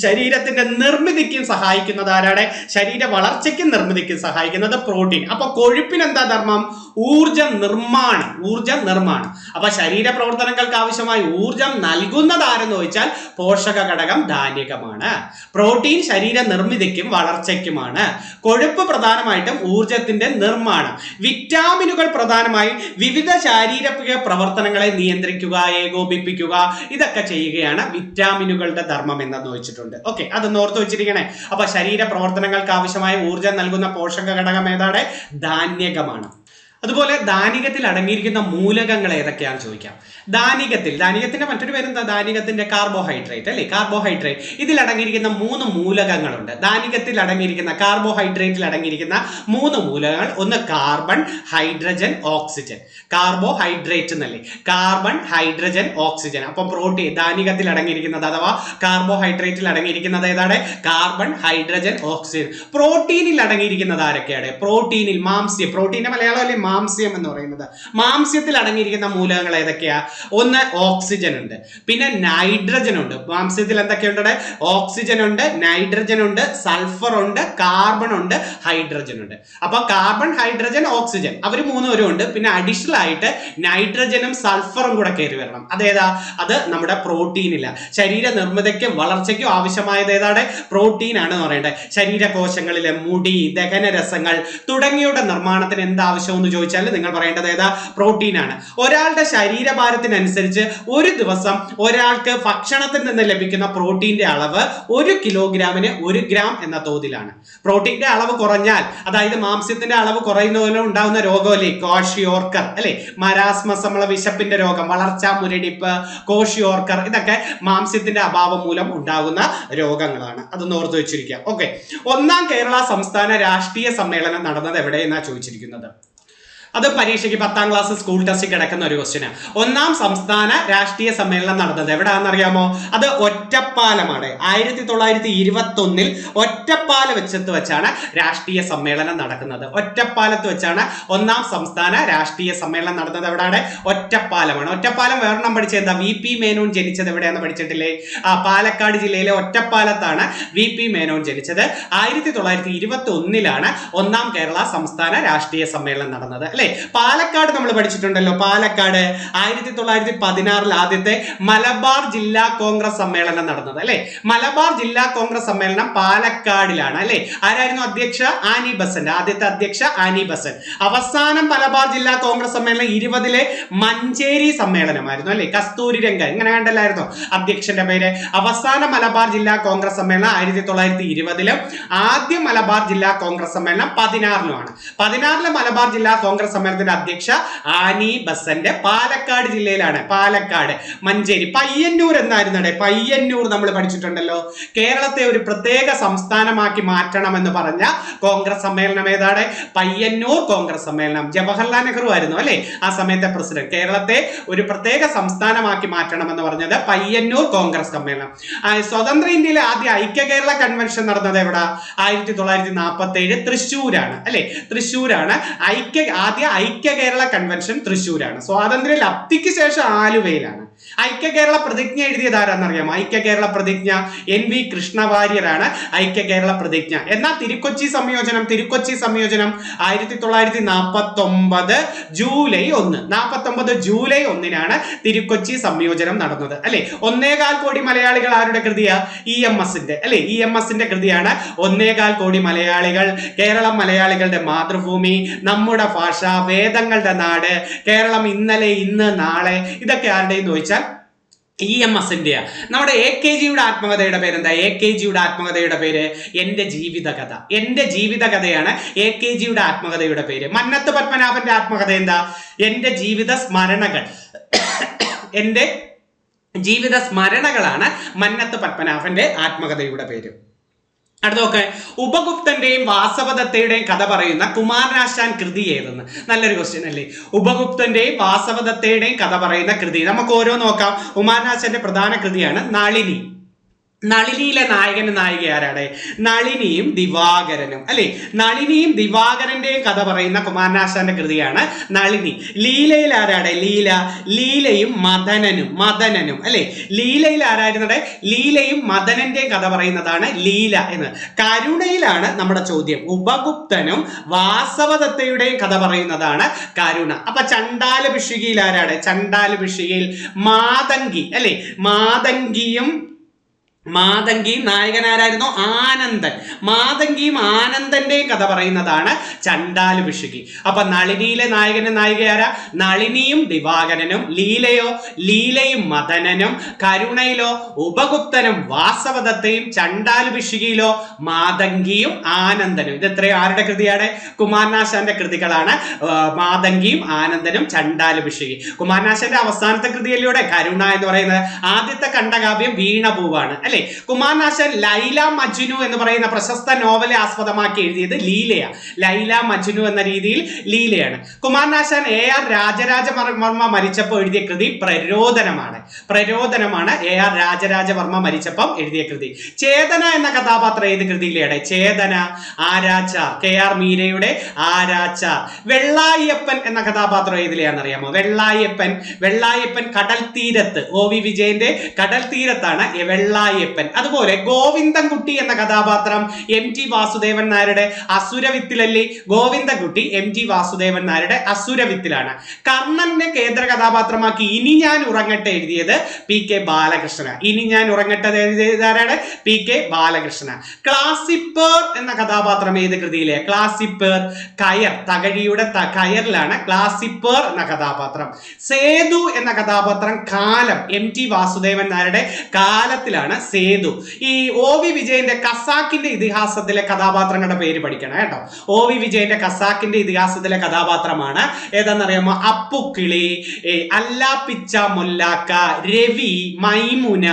ശരീരത്തിന്റെ നിർമ്മിതിക്കും സഹായിക്കുന്നത് ആരാണ്? ശരീര വളർച്ചയ്ക്കും നിർമ്മിതിക്കും സഹായിക്കുന്നത് പ്രോട്ടീൻ. അപ്പൊ കൊഴുപ്പിന് എന്താ ധർമ്മം? ഊർജ നിർമ്മാണം. അപ്പൊ ശരീര പ്രവർത്തനങ്ങൾക്ക് ആവശ്യമായ ഊർജം നൽകുന്നത് ആരെന്ന് ചോദിച്ചാൽ പോഷക ഘടകം ധാന്യകമാണ്. പ്രോട്ടീൻ ശരീര നിർമ്മിതിക്കും വളർച്ചയ്ക്കുമാണ്. കൊഴുപ്പ് പ്രധാനമായിട്ടും ഊർജത്തിന്റെ നിർമ്മാണം. വിറ്റാമിനുകൾ പ്രധാനമായും വിവിധ ശാരീരിക പ്രവർത്തനങ്ങളെ നിയന്ത്രിക്കുക, ഏകോപിപ്പിക്കുക, ഇതൊക്കെ ചെയ്യുകയാണ് വിറ്റാമിനുകളുടെ ധർമ്മം എന്ന് ചോദിച്ചിട്ടുണ്ട്. ഓക്കെ, അതൊന്ന് ഓർത്ത് വെച്ചിരിക്കണേ. അപ്പൊ ശരീര പ്രവർത്തനങ്ങൾക്ക് ആവശ്യമായ ഊർജം നൽകുന്ന പോഷക ഘടകം ഏതാണ്? ധാന്യകമാണ്. അതുപോലെ ധാന്യത്തിൽ അടങ്ങിയിരിക്കുന്ന മൂലകങ്ങൾ ഏതൊക്കെയാണെന്ന് ചോദിക്കാം. ധാന്യത്തിന്റെ മറ്റൊരു പേരെന്താ? ധാന്യത്തിന്റെ കാർബോഹൈഡ്രേറ്റ് അല്ലേ? കാർബോഹൈഡ്രേറ്റ്. ഇതിൽ അടങ്ങിയിരിക്കുന്ന 3 മൂലകങ്ങളുണ്ട്. ധാന്യത്തിൽ അടങ്ങിയിരിക്കുന്ന കാർബോഹൈഡ്രേറ്റിൽ അടങ്ങിയിരിക്കുന്ന 3 മൂലകങ്ങൾ. ഒന്ന് കാർബൺ, ഹൈഡ്രജൻ, ഓക്സിജൻ. കാർബോഹൈഡ്രേറ്റ് എന്നല്ലേ? Carbon, hydrogen, oxygen. അപ്പം പ്രോട്ടീൻ ധാന്യത്തിൽ അടങ്ങിയിരിക്കുന്നത് അഥവാ കാർബോഹൈഡ്രേറ്റിൽ അടങ്ങിയിരിക്കുന്നത് ഏതാണ്? Carbon, hydrogen, oxygen. പ്രോട്ടീനിൽ അടങ്ങിയിരിക്കുന്നത് ആരൊക്കെയാണ്? പ്രോട്ടീനിൽ മാംസ്യം. പ്രോട്ടീന്റെ മലയാളം അല്ലേ മാംസ്യം എന്ന് പറയുന്നത്. മാംസ്യത്തിൽ അടങ്ങിയിരിക്കുന്ന മൂലകങ്ങൾ ഏതൊക്കെയാ? ഒന്ന് ഓക്സിജൻ ഉണ്ട്, പിന്നെ നൈട്രജൻ ഉണ്ട്. മാംസ്യത്തിൽ എന്തൊക്കെയുണ്ട്? ഓക്സിജൻ ഉണ്ട്, നൈട്രജൻ ഉണ്ട്, സൾഫർ ഉണ്ട്, കാർബൺ ഉണ്ട്, ഹൈഡ്രജൻ ഉണ്ട്. അപ്പൊ കാർബൺ, ഹൈഡ്രജൻ, ഓക്സിജൻ അവർ 3 പേരും ഉണ്ട്. പിന്നെ അഡീഷണൽ ആയിട്ട് നൈട്രജനും സൾഫറും കൂടെ കയറി വരണം. അതേതാ? അത് നമ്മുടെ പ്രോട്ടീനില്ല. ശരീര നിർമ്മിതിക്കും വളർച്ചയ്ക്കും ആവശ്യമായത് ഏതാണ്? പ്രോട്ടീൻ ആണ് എന്ന് പറയേണ്ടത്. ശരീരകോശങ്ങളിലെ മുടി, ദഹനരസങ്ങൾ തുടങ്ങിയവയുടെ നിർമ്മാണത്തിന് എന്താവശ്യമെന്ന് ചോദിച്ചാൽ നിങ്ങൾ പറയേണ്ടത് ഏതാ? പ്രോട്ടീൻ ആണ്. ഒരാളുടെ ശരീരഭാരത്തിനനുസരിച്ച് ഒരു ദിവസം ഒരാൾക്ക് ഭക്ഷണത്തിൽ നിന്ന് ലഭിക്കുന്ന പ്രോട്ടീന്റെ അളവ് 1 കിലോഗ്രാമിന് 1 ഗ്രാം എന്ന തോതിലാണ്. പ്രോട്ടീന്റെ അളവ് കുറഞ്ഞാൽ, അതായത് മാംസ്യത്തിന്റെ അളവ് കുറയുന്നതിലൂടെ ഉണ്ടാകുന്ന രോഗമല്ലേ കോഷിയോർക്കർ അല്ലെ? മരാസ്മസ്, നമ്മളെ വിശപ്പിന്റെ രോഗം, വളർച്ചാ മുരടിപ്പ്, കോഷിയോർക്കർ, ഇതൊക്കെ മാംസ്യത്തിന്റെ അഭാവം മൂലം ഉണ്ടാകുന്ന രോഗങ്ങളാണ്. അതൊന്ന് ഓർത്ത് വെച്ചിരിക്കുക. ഓക്കെ, 1ാം കേരള സംസ്ഥാന രാഷ്ട്രീയ സമ്മേളനം നടന്നത് എവിടെയെന്നാണ് ചോദിച്ചിരിക്കുന്നത്. അത് പരീക്ഷയ്ക്ക് 10ാം ക്ലാസ് സ്കൂൾ ടെസ്റ്റിൽ കിടക്കുന്ന ഒരു ക്വസ്റ്റ്യനാണ്. 1ാം സംസ്ഥാന രാഷ്ട്രീയ സമ്മേളനം നടന്നത് എവിടെയാണെന്നറിയാമോ? അത് ഒറ്റപ്പാലമാണ്. 1921 ഒറ്റപ്പാലം വെച്ചാണ് രാഷ്ട്രീയ സമ്മേളനം നടക്കുന്നത്. ഒറ്റപ്പാലത്ത് വെച്ചാണ് 1ാം സംസ്ഥാന രാഷ്ട്രീയ സമ്മേളനം നടന്നത്. എവിടെയാണ്? ഒറ്റപ്പാലമാണ്. ഒറ്റപ്പാലം വേറെണ്ണം പഠിച്ചത് എന്താ? VP മേനോൻ ജനിച്ചത് എവിടെയാണെന്ന് പഠിച്ചിട്ടില്ലേ? പാലക്കാട് ജില്ലയിലെ ഒറ്റപ്പാലത്താണ് VP മേനോൻ ജനിച്ചത്. 1921 1ാം കേരള സംസ്ഥാന രാഷ്ട്രീയ സമ്മേളനം നടന്നത്. പാലക്കാട് നമ്മൾ പഠിച്ചിട്ടുണ്ടല്ലോ. പാലക്കാട് 1916 ആദ്യത്തെ മലബാർ ജില്ലാ കോൺഗ്രസ് സമ്മേളനം നടന്നത് അല്ലെ? മലബാർ ജില്ലാ കോൺഗ്രസ് സമ്മേളനം പാലക്കാടിലാണ് അല്ലെ? ആരായിരുന്നു അധ്യക്ഷ? Annie Besant. ആദ്യത്തെ അധ്യക്ഷ ആനി ബസന്റ്. അവസാനം മലബാർ ജില്ലാ കോൺഗ്രസ് സമ്മേളനം 20 മഞ്ചേരി സമ്മേളനമായിരുന്നു അല്ലെ? കസ്തൂരി രംഗൻ, ഇങ്ങനെ കണ്ടല്ലായിരുന്നു അധ്യക്ഷന്റെ പേര്. അവസാന മലബാർ ജില്ലാ കോൺഗ്രസ് സമ്മേളനം 1920 ആദ്യ മലബാർ ജില്ലാ കോൺഗ്രസ് സമ്മേളനം 16 16 മലബാർ ജില്ലാ കോൺഗ്രസ് സമ്മേളനത്തിന്റെ അധ്യക്ഷ ആനി ബസന്റ്. പാലക്കാട് ജില്ലയിലാണ്. പാലക്കാട്, മഞ്ചേരി, പയ്യന്നൂർ എന്നായിരുന്നു. പയ്യന്നൂർ നമ്മൾ പഠിച്ചിട്ടുണ്ടല്ലോ. കേരളത്തെ ഒരു പ്രത്യേക സംസ്ഥാനമാക്കി മാറ്റണമെന്ന് പറഞ്ഞ കോൺഗ്രസ് സമ്മേളനം ഏതാണ്? പയ്യന്നൂർ കോൺഗ്രസ് സമ്മേളനം. ജവഹർലാൽ നെഹ്റു ആയിരുന്നു അല്ലെ ആ സമയത്തെ പ്രസിഡന്റ്. കേരളത്തെ ഒരു പ്രത്യേക സംസ്ഥാനമാക്കി മാറ്റണമെന്ന് പറഞ്ഞത് പയ്യന്നൂർ കോൺഗ്രസ് സമ്മേളനം. സ്വതന്ത്ര ഇന്ത്യയിലെ ആദ്യ ഐക്യ കേരള കൺവെൻഷൻ നടന്നത് എവിടെ? 1947 തൃശ്ശൂരാണ് അല്ലെ? തൃശ്ശൂരാണ് ആദ്യ ഐക്യ കേരള കൺവെൻഷൻ. തൃശ്ശൂരാണ്. സ്വാതന്ത്ര്യ ലബ്ധിക്ക് ശേഷം ആലുവയിലാണ്. ഐക്യ കേരള പ്രതിജ്ഞ എഴുതിയത് ആരാന്നറിയാമോ? ഐക്യ കേരള പ്രതിജ്ഞ NV കൃഷ്ണവാര്യരാണ് ഐക്യ കേരള പ്രതിജ്ഞ. എന്നാൽ തിരുക്കൊച്ചി സംയോജനം 1949 ജൂലൈ 1 തിരുക്കൊച്ചി സംയോജനം നടന്നത് അല്ലെ? 1.25 കോടി മലയാളികൾ ആരുടെ കൃതിയാ? EMSന്റെ അല്ലെ? EMSന്റെ കൃതിയാണ് 1.25 കോടി മലയാളികൾ. കേരളം മലയാളികളുടെ മാതൃഭൂമി, നമ്മുടെ ഭാഷ, വേദങ്ങളുടെ നാട്, കേരളം ഇന്നലെ ഇന്ന് നാളെ, ഇതൊക്കെ ആരുടെയും ചോദിച്ചാൽ EMSന്റെ. നമ്മുടെ AKGയുടെ ആത്മകഥയുടെ പേരെന്താ? AKGയുടെ ആത്മകഥയുടെ പേര് എന്റെ ജീവിതകഥ. എന്റെ ജീവിതകഥയാണ് AKGയുടെ ആത്മകഥയുടെ പേര്. മന്നത്ത് പത്മനാഭന്റെ ആത്മകഥ എന്താ? എന്റെ ജീവിത സ്മരണകൾ. എന്റെ ജീവിത സ്മരണകളാണ് മന്നത്ത് പത്മനാഭന്റെ ആത്മകഥയുടെ പേര്. അടുത്തൊക്കെ ഉപഗുപ്തന്റെയും വാസവദത്തയുടെയും കഥ പറയുന്ന കുമാരനാശാൻ കൃതി ഏതെന്ന്? നല്ലൊരു ക്വസ്റ്റ്യൻ അല്ലേ? ഉപഗുപ്തന്റെയും വാസവദത്തയുടെയും കഥ പറയുന്ന കൃതി നമുക്ക് ഓരോ നോക്കാം. കുമാരനാശാന്റെ പ്രധാന കൃതിയാണ് നളിനി. നളിനിയിലെ നായകനും നായിക ആരാണ്? നളിനിയും ദിവാകരനും അല്ലെ. നളിനിയും ദിവാകരന്റെയും കഥ പറയുന്ന കുമാരനാശാന്റെ കൃതിയാണ് നളിനി. ലീലയിൽ ആരാണ്? ലീലയും മദനനും അല്ലെ. ലീലയിൽ ആരായിരുന്നത്? ലീലയും മദനന്റെയും കഥ പറയുന്നതാണ് ലീല എന്ന്. കരുണയിലാണ് നമ്മുടെ ചോദ്യം. ഉപഗുപ്തനും വാസവദത്തയുടെയും കഥ പറയുന്നതാണ് കരുണ. അപ്പൊ ചണ്ടാല ഭിഷികയിൽ ആരാണ്? ചണ്ടാല ഭിഷികയിൽ മാതങ്കി അല്ലെ. മാതങ്കിയും നായകനാരായിരുന്നു? ആനന്ദൻ. മാതങ്കിയും ആനന്ദന്റെയും കഥ പറയുന്നതാണ് ചണ്ടാല ഭിഷികി. അപ്പൊ നളിനിയിലെ നായകനും നായികയാരാ? നളിനിയും ദിവാകരനും. ലീലയും മദനനും. കരുണയിലോ ഉപഗുപ്തനും വാസവദത്തയും. ചണ്ടാല ഭിഷികിയിലോ മാതങ്കിയും ആനന്ദനും. ഇത് എത്രയോ ആരുടെ കൃതിയാണ്? കുമാരനാശാന്റെ കൃതികളാണ് മാതങ്കിയും ആനന്ദനും ചണ്ടാല ഭിഷികി. കുമാരനാശാന്റെ അവസാനത്തെ കൃതിയിലൂടെ കരുണ എന്ന് പറയുന്നത്. ആദ്യത്തെ ഖണ്ഡകാവ്യം വീണപൂവാണ് അല്ലെ. കുമാരനാശാൻ ലൈല മജ്നു എന്ന് പറയുന്ന പ്രശസ്ത നോവലെ ആസ്പദമാക്കി എഴുതിയത് ലീലയാണ്. ലൈല മജ്നു എന്ന രീതിയിൽ ലീലയാണ്. കുമാരനാശാൻ AR രാജരാജവർമ്മ മരിച്ചപ്പോൾ എഴുതിയ കൃതി പ്രരോദനമാണ്. AR രാജരാജവർമ്മ മരിച്ചപ്പം എഴുതിയ കൃതി. ചേതന എന്ന കഥാപാത്രം ഏത് കൃതിയിലാണ്? ചേതന ആരാച്ചാർ, KR മീരയുടെ ആരാച്ചാർ. വെള്ളായപ്പൻ എന്ന കഥാപാത്രം ഏതിലെയാണെന്നറിയാമോ? വെള്ളായപ്പൻ കടൽ തീരത്ത്, OV വിജയന്റെ കടൽ തീരത്താണ് വെള്ളായപ്പൻ. അതുപോലെ ഗോവിന്ദൻകുട്ടി എന്ന കഥാപാത്രം MT വാസുദേവൻ നായരുടെ അസുരവിത്തിലല്ലേ? ഗോവിന്ദൻകുട്ടി MT വാസുദേവൻ നായരുടെ അസുരവിത്തിലാണ്. കർണനെ കേന്ദ്ര കഥാപാത്രമാക്കി ഇനി ഞാൻ ഉറങ്ങട്ടെ എഴുതിയത് PK ബാലകൃഷ്ണ. ഇനി ഞാൻ ഉറങ്ങട്ടെ എഴുതിയതാരാണ്? PK ബാലകൃഷ്ണ. ക്ലാസിപ്പർ എന്ന കഥാപാത്രം ഏത് കൃതിയിലെ? ക്ലാസിപ്പർ കയർ, തകഴിയുടെ കയറിലാണ് ക്ലാസിപ്പർ എന്ന കഥാപാത്രം. സേതു എന്ന കഥാപാത്രം കാലം, MT വാസുദേവൻ നായരുടെ കാലത്തിലാണ് സേതു. ഈ OV വിജയന്റെ ഖസാക്കിന്റെ ഇതിഹാസത്തിലെ കഥാപാത്രങ്ങളുടെ പേര് പഠിക്കണം കേട്ടോ. OV വിജയന്റെ ഖസാക്കിന്റെ ഇതിഹാസത്തിലെ കഥാപാത്രമാണ് ഏതാണെന്നറിയാമോ? അപ്പുക്കിളി, അല്ലാപ്പിച്ച മൊല്ലാക്ക, രവി, മൈമുന.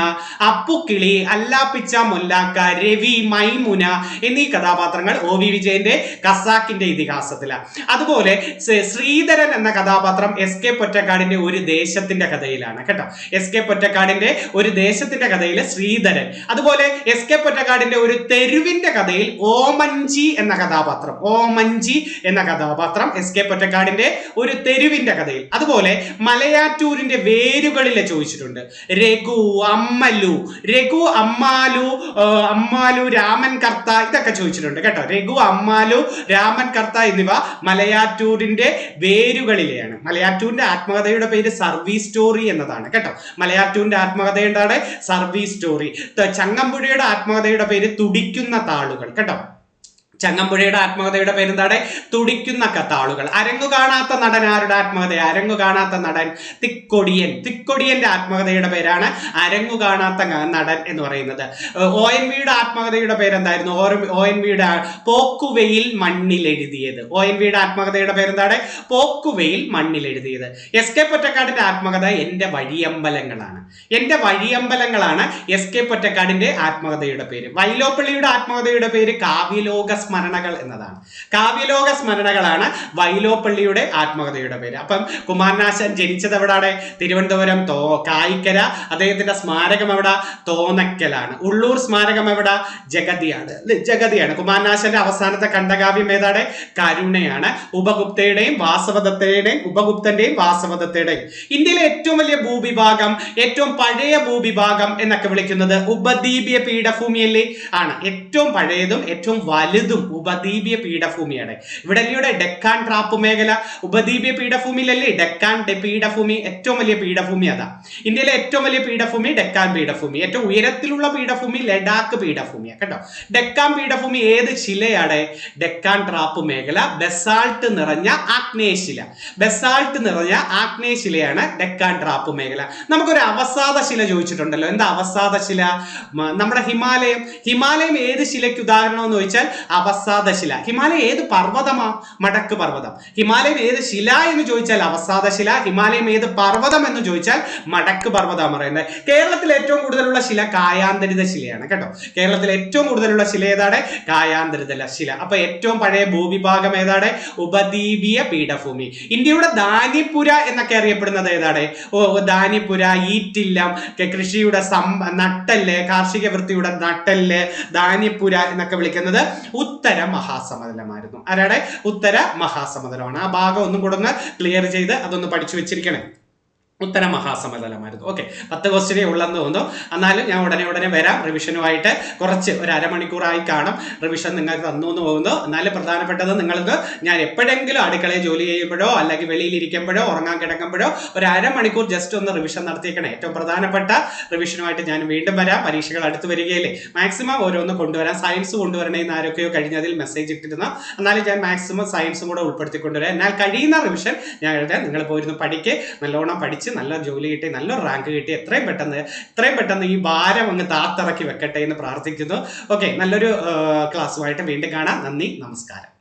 അപ്പുക്കിളി, അല്ലാപ്പിച്ച മൊല്ലാക്ക, രവി, മൈമുന എന്നീ കഥാപാത്രങ്ങൾ OV വിജയന്റെ ഖസാക്കിന്റെ ഇതിഹാസത്തിലാണ്. അതുപോലെ ശ്രീധരൻ എന്ന കഥാപാത്രം SK പൊറ്റക്കാടിന്റെ ഒരു ദേശത്തിന്റെ കഥയിലാണ് കേട്ടോ. SK പൊറ്റക്കാടിന്റെ ഒരു ദേശത്തിന്റെ കഥയിൽ ശ്രീധരൻ. അതുപോലെ SK പൊറ്റക്കാടിന്റെ ഒരു തെരുവിന്റെ കഥയിൽ ഓമഞ്ചി എന്ന കഥാപാത്രം SK പൊറ്റക്കാടിന്റെ ഒരു തെരുവിന്റെ കഥയിൽ. അതുപോലെ മലയാറ്റൂരിന്റെ വേരുകളിലെ ചോദിച്ചിട്ടുണ്ട്. രഘു, അമ്മാലു, രാമൻ കർത്ത ഇതൊക്കെ ചോദിച്ചിട്ടുണ്ട് കേട്ടോ. രഘു, അമ്മാലു, രാമൻ കർത്ത എന്നിവ മലയാറ്റൂരിന്റെ വേരുകളിലെയാണ്. മലയാറ്റൂരിന്റെ ആത്മകഥയുടെ പേര് സർവീസ് സ്റ്റോറി എന്നതാണ് കേട്ടോ. മലയാറ്റൂരിന്റെ ആത്മകഥ എന്താണ്? Service story. ചങ്ങമ്പുഴയുടെ ആത്മകഥയുടെ പേര് തുടിക്കുന്ന താളുകൾ കേട്ടോ. ചങ്ങമ്പുഴയുടെ ആത്മകഥയുടെ പേരെന്താണ്? തുടിക്കുന്ന താളുകൾ. അരങ്ങു കാണാത്ത നടൻ ആരുടെ ആത്മകഥ? അരങ്ങു കാണാത്ത നടൻ തിക്കൊടിയന്റെ ആത്മകഥയുടെ പേരാണ് അരങ്ങു കാണാത്ത നടൻ എന്ന് പറയുന്നത്. ONVയുടെ ആത്മകഥയുടെ പേരെന്തായിരുന്നു? ONVയുടെ പോക്കുവെയിൽ മണ്ണിലെഴുതിയത്. ONVയുടെ ആത്മകഥയുടെ പേരെന്താണ്? പോക്കുവെയിൽ മണ്ണിലെഴുതിയത്. SK പൊറ്റക്കാടിന്റെ ആത്മകഥ എന്റെ വഴിയമ്പലങ്ങളാണ്. SK പൊറ്റക്കാടിന്റെ ആത്മകഥയുടെ പേര്. വൈലോപ്പള്ളിയുടെ ആത്മകഥയുടെ പേര് കാവ്യലോക സ്മരണകൾ എന്നതാണ്. കാവ്യലോക സ്മരണകളാണ് വൈലോപ്പള്ളിയുടെ ആത്മകഥയുടെ പേര്. അപ്പം കുമാരനാശാൻ ജനിച്ചത് എവിടാണ്? തിരുവനന്തപുരം കായിക്കര. അദ്ദേഹത്തിന്റെ സ്മാരകം എവിടെ? തോന്നക്കലാണ്. ഉള്ളൂർ സ്മാരകം എവിടെ? ജഗതിയാണ്. കുമാരനാശാന്റെ അവസാനത്തെ ഖണ്ഡകാവ്യം ഏതാണ്? കരുണയാണ്. ഉപഗുപ്തന്റെയും വാസവദത്തയുടെയും. ഇന്ത്യയിലെ ഏറ്റവും വലിയ ഭൂവിഭാഗം, ഏറ്റവും പഴയ ഭൂവിഭാഗം എന്നൊക്കെ വിളിക്കുന്നത് ഉപദ്വീപീയ പീഠഭൂമിയല്ലേ ആണ്. ഏറ്റവും പഴയതും ഏറ്റവും വലുതും ഉപദ്വീപീയ പീഠഭൂമിയാണ്. ഇവിടെ ഡെക്കാൻ ട്രാപ്പ് മേഖല ഉപദ്വീപീയ പീഠഭൂമിയിലല്ലേ? ഡെക്കാൻ പീഠഭൂമി ഏറ്റവും വലിയ പീഠഭൂമി അതാ. ഇന്ത്യയിലെ ഏറ്റവും വലിയ പീഠഭൂമി ഡെക്കാൻ പീഠഭൂമി. ഏറ്റവും ഉയരത്തിലുള്ള പീഠഭൂമി ലഡാക്ക് പീഠഭൂമിയാണ് കേട്ടോ. ഡെക്കാൻ പീഠഭൂമി ഏത് ശിലയാണ്? ഡെക്കാൻ ട്രാപ്പ് മേഖല ബസാൾട്ട് നിറഞ്ഞ ആഗ്നേയശിലയാണ് ഡെക്കാൻ ട്രാപ്പ് മേഖല. നമുക്കൊരു അവസാദ ശില ചോദിച്ചിട്ടുണ്ടല്ലോ. എന്താ അവസാദ ശില? നമ്മുടെ ഹിമാലയം ഏത് ശിലയ്ക്ക് ഉദാഹരണം എന്ന് ചോദിച്ചാൽ അവസാദ ശില. ഹിമാലയം ഏത് പർവ്വതമാ? മടക്ക് പർവ്വതം. ഹിമാലയം ഏത് ശില എന്ന് ചോദിച്ചാൽ അവസാദ ശില. ഹിമാലയം ഏത് പർവ്വതം എന്ന് ചോദിച്ചാൽ മടക്ക് പർവ്വതം പറയുന്നത്. കേരളത്തിൽ ഏറ്റവും കൂടുതലുള്ള ശില കായാന്തരിത ശിലയാണ് കേട്ടോ. കേരളത്തിൽ ഏറ്റവും കൂടുതലുള്ള ശില ഏതാണ്? കായാന്തരിത ശില. അപ്പൊ ഏറ്റവും പഴയ ഭൂവിഭാഗം ഏതാണ്? ഉപദ്വീപീയ പീഠഭൂമി. ഇന്ത്യയുടെ ധാന്യപുര എന്നൊക്കെ അറിയപ്പെടുന്നത് ഏതാണ്? ധാന്യപുര, ഈറ്റില്ലം, കൃഷിയുടെ നട്ടല്, കാർഷിക വൃത്തിയുടെ നട്ടല്, ധാന്യപുര എന്നൊക്കെ വിളിക്കുന്നത് ഉത്തര മഹാസമതലമായിരുന്നു. ആരാടെ? ഉത്തര മഹാസമതലമാണ്. ആ ഭാഗം ഒന്നും കൂടെ ഒന്ന് ക്ലിയർ ചെയ്ത് അതൊന്ന് പഠിച്ചു വെച്ചിരിക്കണേ. ഉത്തര മഹാസമതലമായിരുന്നു. ഓക്കെ, 10 ക്വസ്റ്റ്യനേ ഉള്ളെന്ന് തോന്നുന്നു. എന്നാലും ഞാൻ ഉടനെ വരാം റിവിഷനുമായിട്ട്. കുറച്ച് ഒരു അരമണിക്കൂറായി കാണും റിവിഷൻ നിങ്ങൾക്ക് തന്നു എന്ന് പോകുന്നു. എന്നാലും പ്രധാനപ്പെട്ടത് നിങ്ങൾക്ക് ഞാൻ എപ്പോഴെങ്കിലും അടുക്കളയിൽ ജോലി ചെയ്യുമ്പോഴോ അല്ലെങ്കിൽ വെളിയിലിരിക്കുമ്പോഴോ ഉറങ്ങാൻ കിടക്കുമ്പോഴോ ഒരു അരമണിക്കൂർ ജസ്റ്റ് ഒന്ന് റിവിഷൻ നടത്തിയേക്കണേ. ഏറ്റവും പ്രധാനപ്പെട്ട റിവിഷനുമായിട്ട് ഞാൻ വീണ്ടും വരാം. പരീക്ഷകൾ അടുത്ത് വരികയില്ലേ, മാക്സിമം ഓരോന്ന് കൊണ്ടുവരാം. സയൻസ് കൊണ്ടുവരണേന്ന് ആരൊക്കെയോ കഴിഞ്ഞതിൽ മെസ്സേജ് ഇട്ടിരുന്നു. എന്നാലും ഞാൻ മാക്സിമം സയൻസും കൂടെ ഉൾപ്പെടുത്തിക്കൊണ്ടുവരാം. എന്നാൽ കഴിയുന്ന റിവിഷൻ ഞാൻ നിങ്ങൾ പോയിരുന്നു പഠിക്ക്, നല്ലോണം പഠിച്ച് നല്ല ജോലി കിട്ടി, നല്ലൊരു റാങ്ക് കിട്ടി, എത്രയും പെട്ടെന്ന് ഈ ഭാരം അങ്ങ് താത്തിറക്കി വെക്കട്ടെ എന്ന് പ്രാർത്ഥിക്കുന്നു. ഓക്കെ, നല്ലൊരു ക്ലാസ്സുമായിട്ട് വീണ്ടും കാണാം. നന്ദി, നമസ്കാരം.